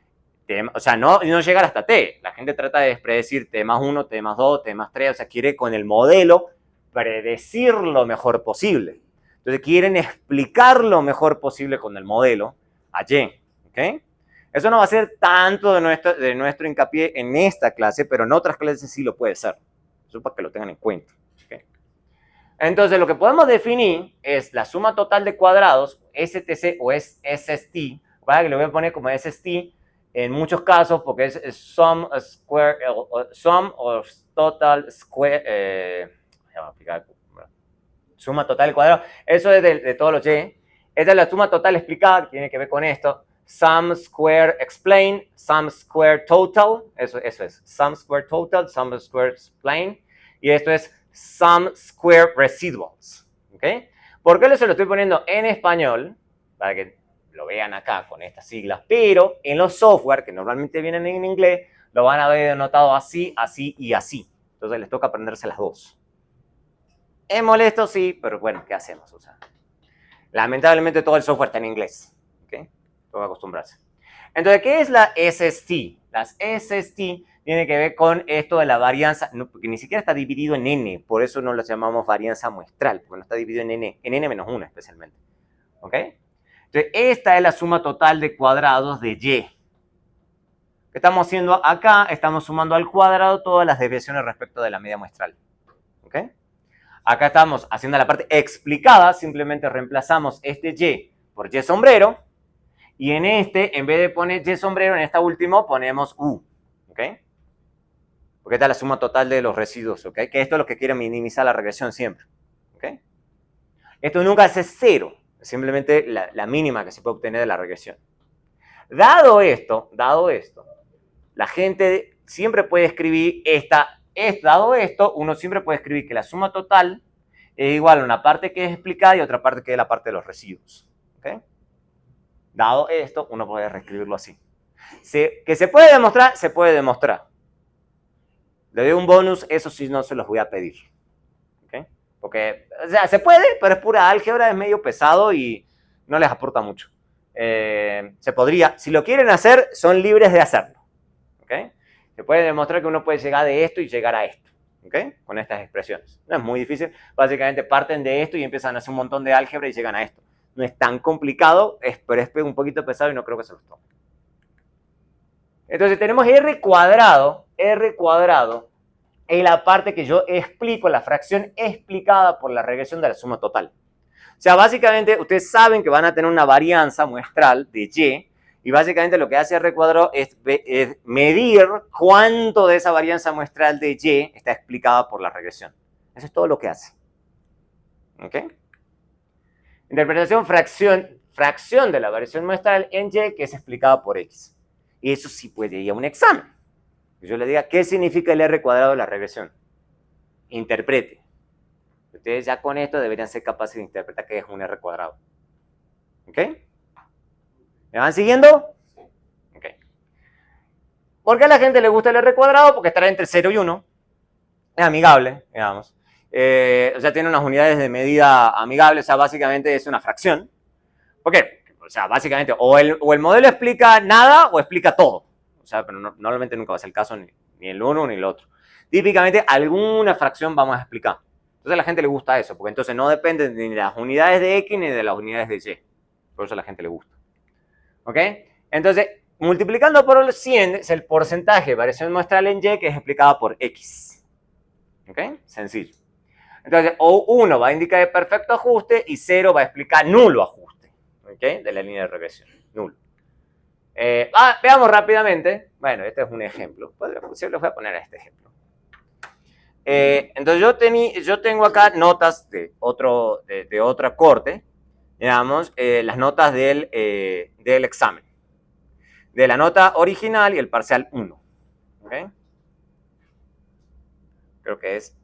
o sea, no llegar hasta T. La gente trata de predecir T más 1, T más 2, T más 3, o sea, quiere con el modelo predecir lo mejor posible. Entonces quieren explicar lo mejor posible con el modelo a Y. ¿Okay? Eso no va a ser tanto de nuestro hincapié en esta clase, pero en otras clases sí lo puede ser. Eso para que lo tengan en cuenta. ¿Okay? Entonces, lo que podemos definir es la suma total de cuadrados, STC o es SST, ¿vale? Que lo voy a poner como SST en muchos casos porque es sum of total square, suma total de cuadrados. Eso es de todos los Y. Esta es la suma total explicada, que tiene que ver con esto. Sum square explain, sum square total, eso es, sum square total, sum square explain, y esto es sum square residuals, ¿ok? ¿Por qué se lo estoy poniendo en español? Para que lo vean acá con estas siglas, pero en los software, que normalmente vienen en inglés, lo van a ver denotado así, así y así. Entonces les toca aprenderse las dos. Es molesto, sí, pero bueno, ¿qué hacemos? O sea, lamentablemente todo el software está en inglés. Toca acostumbrarse. Entonces, ¿qué es la SST? Las SST tienen que ver con esto de la varianza, no, porque ni siquiera está dividido en n, por eso no lo llamamos varianza muestral, porque no está dividido en n menos 1 especialmente. ¿Ok? Entonces, esta es la suma total de cuadrados de Y. ¿Qué estamos haciendo acá? Estamos sumando al cuadrado todas las desviaciones respecto de la media muestral. ¿Ok? Acá estamos haciendo la parte explicada, simplemente reemplazamos este Y por Y sombrero, y en este, en vez de poner Y sombrero, en esta última ponemos U. ¿Ok? Porque esta es la suma total de los residuos. ¿Ok? Que esto es lo que quiere minimizar la regresión siempre. ¿Ok? Esto nunca es 0. Es simplemente la mínima que se puede obtener de la regresión. Dado esto, la gente siempre puede escribir dado esto, uno siempre puede escribir que la suma total es igual a una parte que es explicada y otra parte que es la parte de los residuos. ¿Ok? Dado esto, uno puede reescribirlo así. ¿Que se puede demostrar? Se puede demostrar. Le doy un bonus, eso sí no se los voy a pedir. ¿Okay? Porque, o sea, se puede, pero es pura álgebra, es medio pesado y no les aporta mucho. Se podría, si lo quieren hacer, son libres de hacerlo. ¿Okay? Se puede demostrar que uno puede llegar de esto y llegar a esto. ¿Okay? Con estas expresiones. No es muy difícil. Básicamente parten de esto y empiezan a hacer un montón de álgebra y llegan a esto. No es tan complicado, pero es un poquito pesado y no creo que se los tome. Entonces tenemos R cuadrado es la parte que yo explico, la fracción explicada por la regresión de la suma total. O sea, básicamente ustedes saben que van a tener una varianza muestral de Y básicamente lo que hace R cuadrado es medir cuánto de esa varianza muestral de Y está explicada por la regresión. Eso es todo lo que hace. ¿Ok? Interpretación fracción de la variación muestral en Y que es explicada por X. Y eso sí puede ir a un examen. Que yo le diga, ¿qué significa el R cuadrado de la regresión? interprete. Ustedes ya con esto deberían ser capaces de interpretar que es un R cuadrado. ¿Ok? ¿Me van siguiendo? Ok. ¿Por qué a la gente le gusta el R cuadrado? Porque estará entre 0 y 1. Es amigable, digamos. O sea, tiene unas unidades de medida amigables. O sea, básicamente es una fracción. ¿Por qué? O sea, básicamente o el modelo explica nada o explica todo. O sea, pero normalmente nunca va a ser el caso ni el uno ni el otro. Típicamente alguna fracción vamos a explicar. Entonces a la gente le gusta eso, porque entonces no depende ni de las unidades de X ni de las unidades de Y. Por eso a la gente le gusta. ¿Ok? Entonces, multiplicando por el 100 es el porcentaje de variación muestral en Y que es explicada por X. ¿Ok? Sencillo. Entonces, o 1 va a indicar el perfecto ajuste y 0 va a explicar nulo ajuste. ¿Ok? De la línea de regresión. Nulo. Veamos rápidamente. Bueno, este es un ejemplo. Les voy a poner este ejemplo. Entonces yo tengo acá notas de otra corte, digamos, las notas del examen, de la nota original y el parcial 1. ¿Okay? Creo que es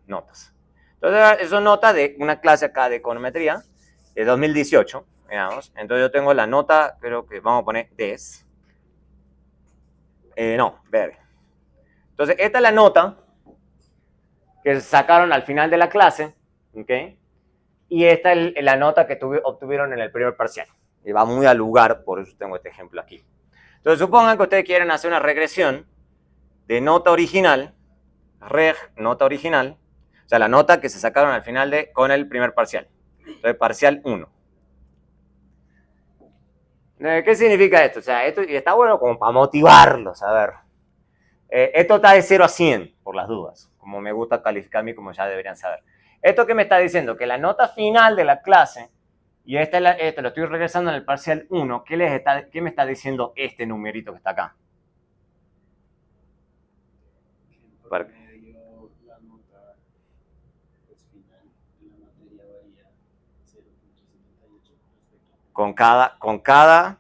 notas. Entonces, son notas de una clase acá de econometría de 2018, digamos. Entonces yo tengo la nota, creo que vamos a poner DES. Verde. Entonces, esta es la nota que sacaron al final de la clase, ¿ok? Y esta es la nota que obtuvieron en el primer parcial. Y va muy al lugar, por eso tengo este ejemplo aquí. Entonces, supongan que ustedes quieren hacer una regresión de nota original, nota original, o sea, la nota que se sacaron al final con el primer parcial. Entonces, parcial 1. ¿Qué significa esto? O sea, esto está bueno como para motivarlos, a ver. Esto está de 0 a 100, por las dudas, como me gusta calificar a mí, como ya deberían saber. ¿Esto qué me está diciendo? Que la nota final de la clase, y lo estoy regresando en el parcial 1, ¿qué me está diciendo este numerito que está acá? La nota final de la materia varía 0.78 con cada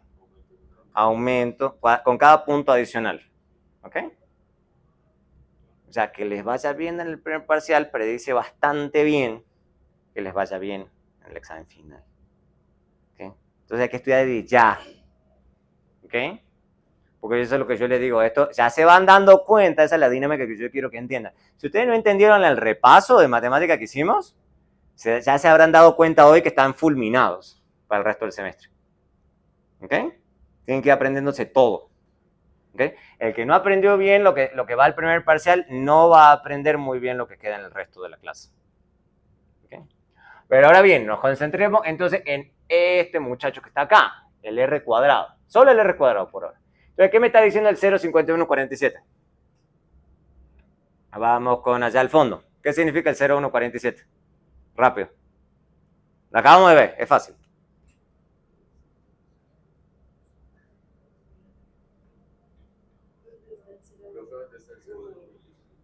aumento, con cada punto adicional. ¿Ok? O sea, que les vaya bien en el primer parcial predice bastante bien que les vaya bien en el examen final. ¿Ok? Entonces hay que estudiar desde ya. ¿Ok? Porque eso es lo que yo les digo. Esto ya se van dando cuenta, esa es la dinámica que yo quiero que entiendan. Si ustedes no entendieron el repaso de matemática que hicimos, ya se habrán dado cuenta hoy que están fulminados para el resto del semestre. ¿Ok? Tienen que ir aprendiéndose todo. ¿Okay? El que no aprendió bien lo que va al primer parcial no va a aprender muy bien lo que queda en el resto de la clase. ¿Okay? Pero ahora bien, nos concentremos entonces en este muchacho que está acá, el R cuadrado. Solo el R cuadrado por ahora. Entonces, ¿qué me está diciendo el 0,5147? Vamos con allá al fondo. ¿Qué significa el 0,147? Rápido. Lo acabamos de ver, es fácil.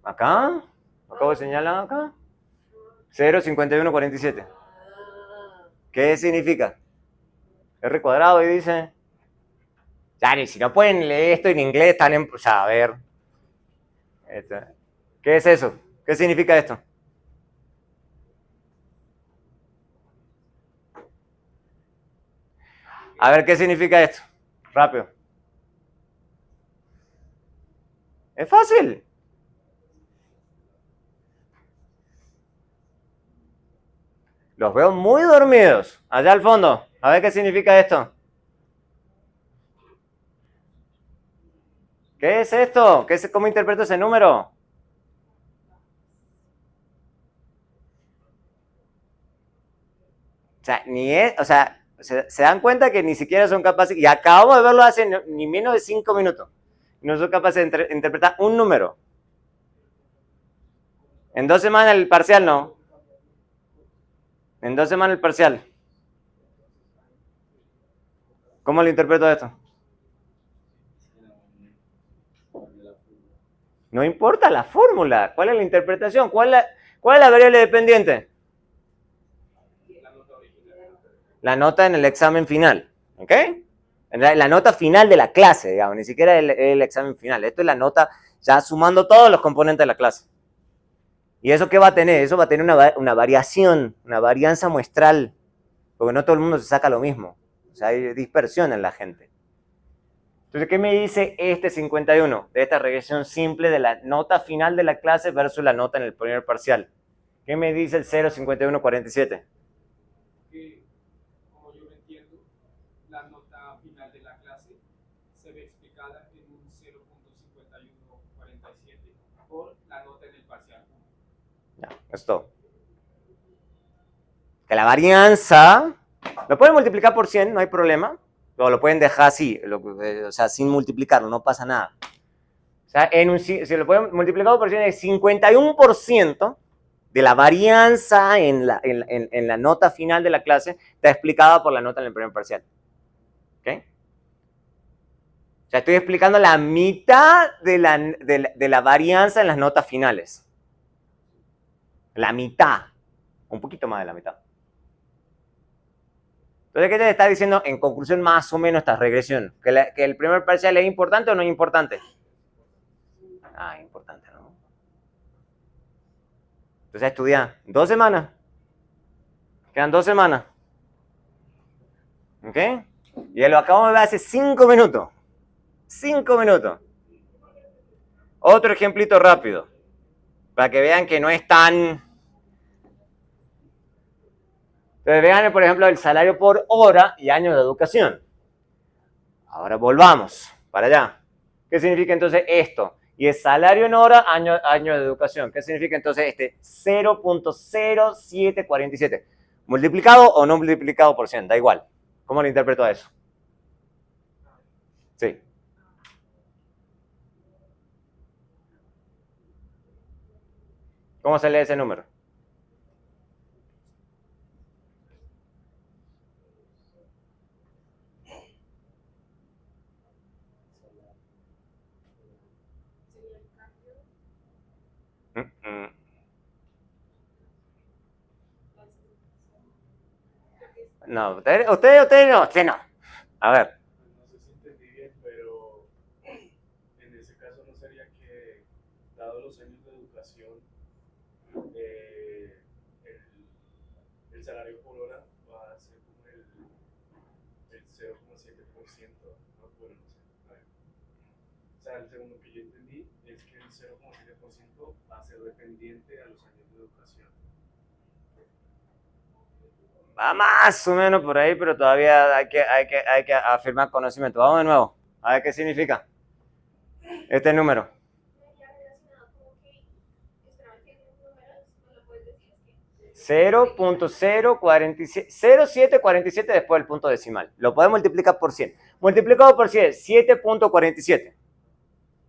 Acá, acabo de señalar acá. 0,5147. ¿Qué significa? R cuadrado y dice... Dani, si no pueden leer esto en inglés, están en... O sea, a ver. ¿Qué es eso? ¿Qué significa esto? A ver, ¿qué significa esto? Rápido. Es fácil. Los veo muy dormidos. Allá al fondo. A ver qué significa esto. ¿Qué es esto? ¿Cómo interpreto ese número? O sea, se dan cuenta que ni siquiera son capaces, y acabamos de verlo hace ni menos de 5 minutos, no son capaces de interpretar un número. En 2 semanas el parcial no. En 2 semanas el parcial. ¿Cómo lo interpreto esto? No importa la fórmula. ¿Cuál es la interpretación? ¿Cuál es la variable dependiente? La nota en el examen final. ¿Ok? La nota final de la clase, digamos. Ni siquiera el examen final. Esto es la nota ya sumando todos los componentes de la clase. ¿Y eso qué va a tener? Eso va a tener una variación, una varianza muestral, porque no todo el mundo se saca lo mismo. O sea, hay dispersión en la gente. Entonces, ¿qué me dice este 51 de esta regresión simple de la nota final de la clase versus la nota en el primer parcial? ¿Qué me dice el 0,5147? Que, como yo lo entiendo, la nota final de la clase se ve explicada en un 0.5147 por la nota en el parcial 1. Ya, esto. Que la varianza, lo pueden multiplicar por 100, no hay problema. O lo pueden dejar así, o sea, sin multiplicarlo, no pasa nada. O sea, si lo pueden multiplicar por 100, es 51% de la varianza en la nota final de la clase está explicada por la nota en el primer parcial. ¿Ok? O sea, estoy explicando la mitad de la varianza en las notas finales. La mitad. Un poquito más de la mitad. Entonces, ¿qué te está diciendo en conclusión más o menos esta regresión? ¿Que el primer parcial es importante o no es importante? Ah, importante, ¿no? Entonces, estudia 2 semanas. Quedan 2 semanas. ¿Ok? Y lo acabamos de ver hace 5 minutos. 5 minutos. Otro ejemplito rápido. Para que vean que no es tan... Entonces, vean, por ejemplo, el salario por hora y año de educación. Ahora volvamos para allá. ¿Qué significa entonces esto? Y el salario en hora, año de educación. ¿Qué significa entonces este 0.0747? ¿Multiplicado o no multiplicado por 100? Da igual. ¿Cómo lo interpreto a eso? Sí. ¿Cómo se lee ese número? No, usted no. A ver. No sé si entendí bien, pero en ese caso no sería que, dado los años de educación, el salario por hora va a ser como el 0,7%, ¿no? Bueno, no sé. A ver. O sea, el segundo que yo entendí es que el 0,7% va a ser dependiente a los años de educación. Va más o menos por ahí, pero todavía hay que afirmar conocimiento. Vamos de nuevo. A ver qué significa este número. 0.0747 después del punto decimal. Lo podemos multiplicar por 100. Multiplicado por 100, 7.47.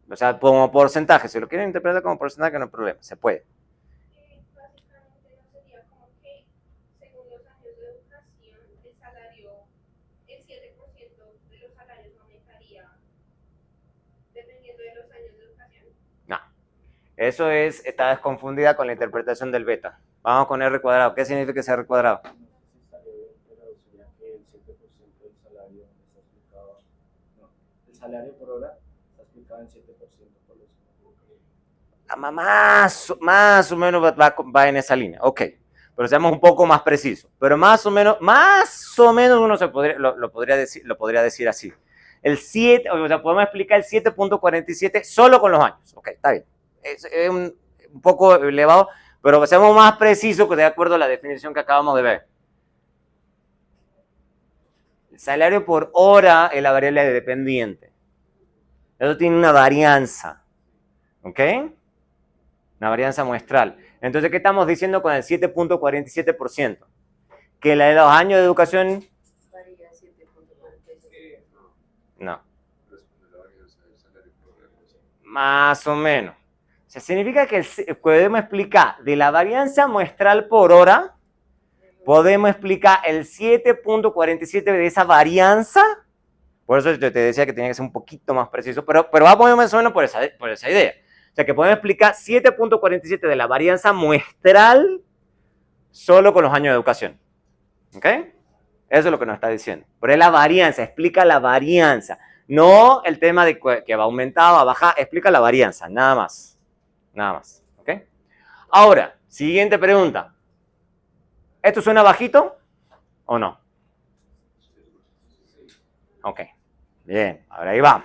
O sea, como porcentaje. Si lo quieren interpretar como porcentaje, no hay problema. Se puede. Básicamente no sería como que, según los años de educación, el salario, el 7% de los salarios aumentaría dependiendo de los años de educación. No. Eso está desconfundida con la interpretación del beta. Vamos con R cuadrado. ¿Qué significa ese R cuadrado? No sé si estaría bien, pero sería que el 7% del salario está explicado. No, el salario por hora está explicado en 7% por los. Más o menos va en esa línea. Ok. Pero seamos un poco más precisos. Pero más o menos uno lo podría decir así. El 7, o sea, podemos explicar el 7.47 solo con los años. Ok, está bien. Es un poco elevado, pero seamos más precisos de acuerdo a la definición que acabamos de ver. El salario por hora es la variable dependiente. Eso tiene una varianza. ¿Ok? Una varianza muestral. Entonces, ¿qué estamos diciendo con el 7.47%? Que la de los años de educación... Varía 7.47. No. Más o menos. O sea, significa que podemos explicar de la varianza muestral por hora, podemos explicar el 7.47 de esa varianza. Por eso yo te decía que tenía que ser un poquito más preciso, pero vamos más o menos por esa idea. O sea, que podemos explicar 7.47 de la varianza muestral solo con los años de educación. ¿Ok? Eso es lo que nos está diciendo. Pero es la varianza, explica la varianza. No el tema de que va a aumentar o va a bajar, explica la varianza, nada más. Nada más. ¿Ok? Ahora, siguiente pregunta. ¿Esto suena bajito o no? Ok, bien, ahora ahí va.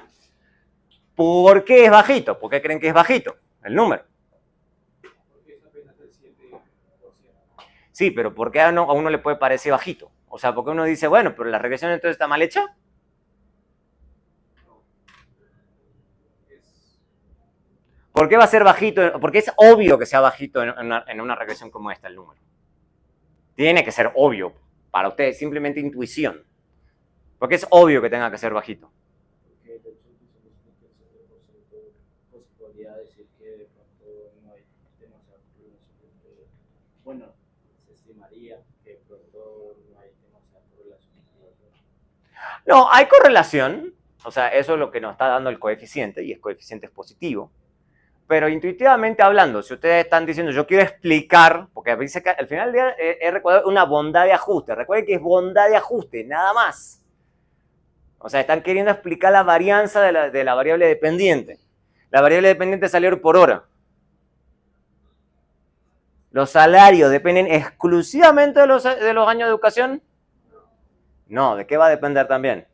¿Por qué es bajito? ¿Por qué creen que es bajito el número? Porque es apenas el 7%. Sí, pero ¿por qué a uno le puede parecer bajito? O sea, porque uno dice, bueno, pero la regresión entonces está mal hecha. ¿Por qué va a ser bajito? Porque es obvio que sea bajito en una regresión como esta el número. Tiene que ser obvio para ustedes, simplemente intuición. Porque es obvio que tenga que ser bajito. Porque de hecho, pues podría decir que de pronto no hay demasiada correlación entre, bueno, se estimaría que de pronto no hay demasiada correlación entre. No, hay correlación. O sea, eso es lo que nos está dando el coeficiente, y el coeficiente es positivo. Pero intuitivamente hablando, si ustedes están diciendo, yo quiero explicar, porque dice que al final del día he recordado una bondad de ajuste. Recuerden que es bondad de ajuste, nada más. O sea, están queriendo explicar la varianza de la variable dependiente. La variable dependiente es salario por hora. ¿Los salarios dependen exclusivamente de los años de educación? No, ¿de qué va a depender también?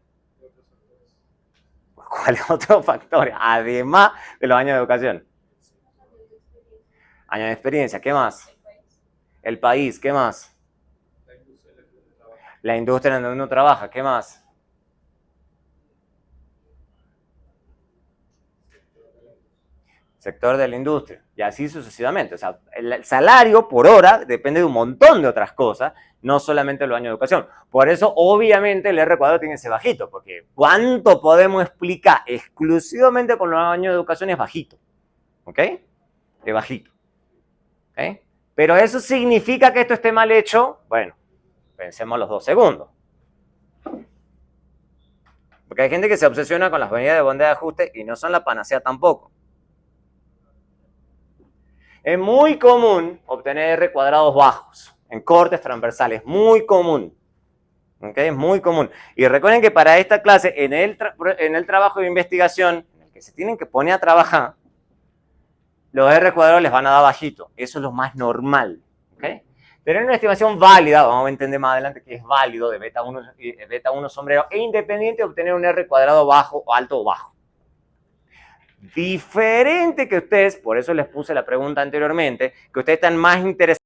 ¿Cuáles otros factores? Además de los años de educación. Años de experiencia, ¿qué más? El país, ¿qué más? La industria en donde uno trabaja, ¿qué más? Sector de la industria, y así sucesivamente. O sea, el salario por hora depende de un montón de otras cosas, no solamente de los años de educación. Por eso, obviamente, el R cuadrado tiene ese bajito, porque ¿cuánto podemos explicar exclusivamente con los años de educación? Es bajito, ¿ok? Es bajito, ¿ok? Pero ¿eso significa que esto esté mal hecho? Bueno, pensemos los 2 segundos. Porque hay gente que se obsesiona con las medidas de bondad de ajuste y no son la panacea tampoco. Es muy común obtener R cuadrados bajos en cortes transversales, muy común. ¿Okay? Es muy común. Y recuerden que para esta clase, en el trabajo de investigación, en el que se tienen que poner a trabajar, los R cuadrados les van a dar bajito. Eso es lo más normal. ¿Okay? Tener una estimación válida, vamos a entender más adelante que es válido, de beta 1 sombrero e independiente de obtener un R cuadrado bajo, alto o bajo. Diferente que ustedes, por eso les puse la pregunta anteriormente, que ustedes están más interesados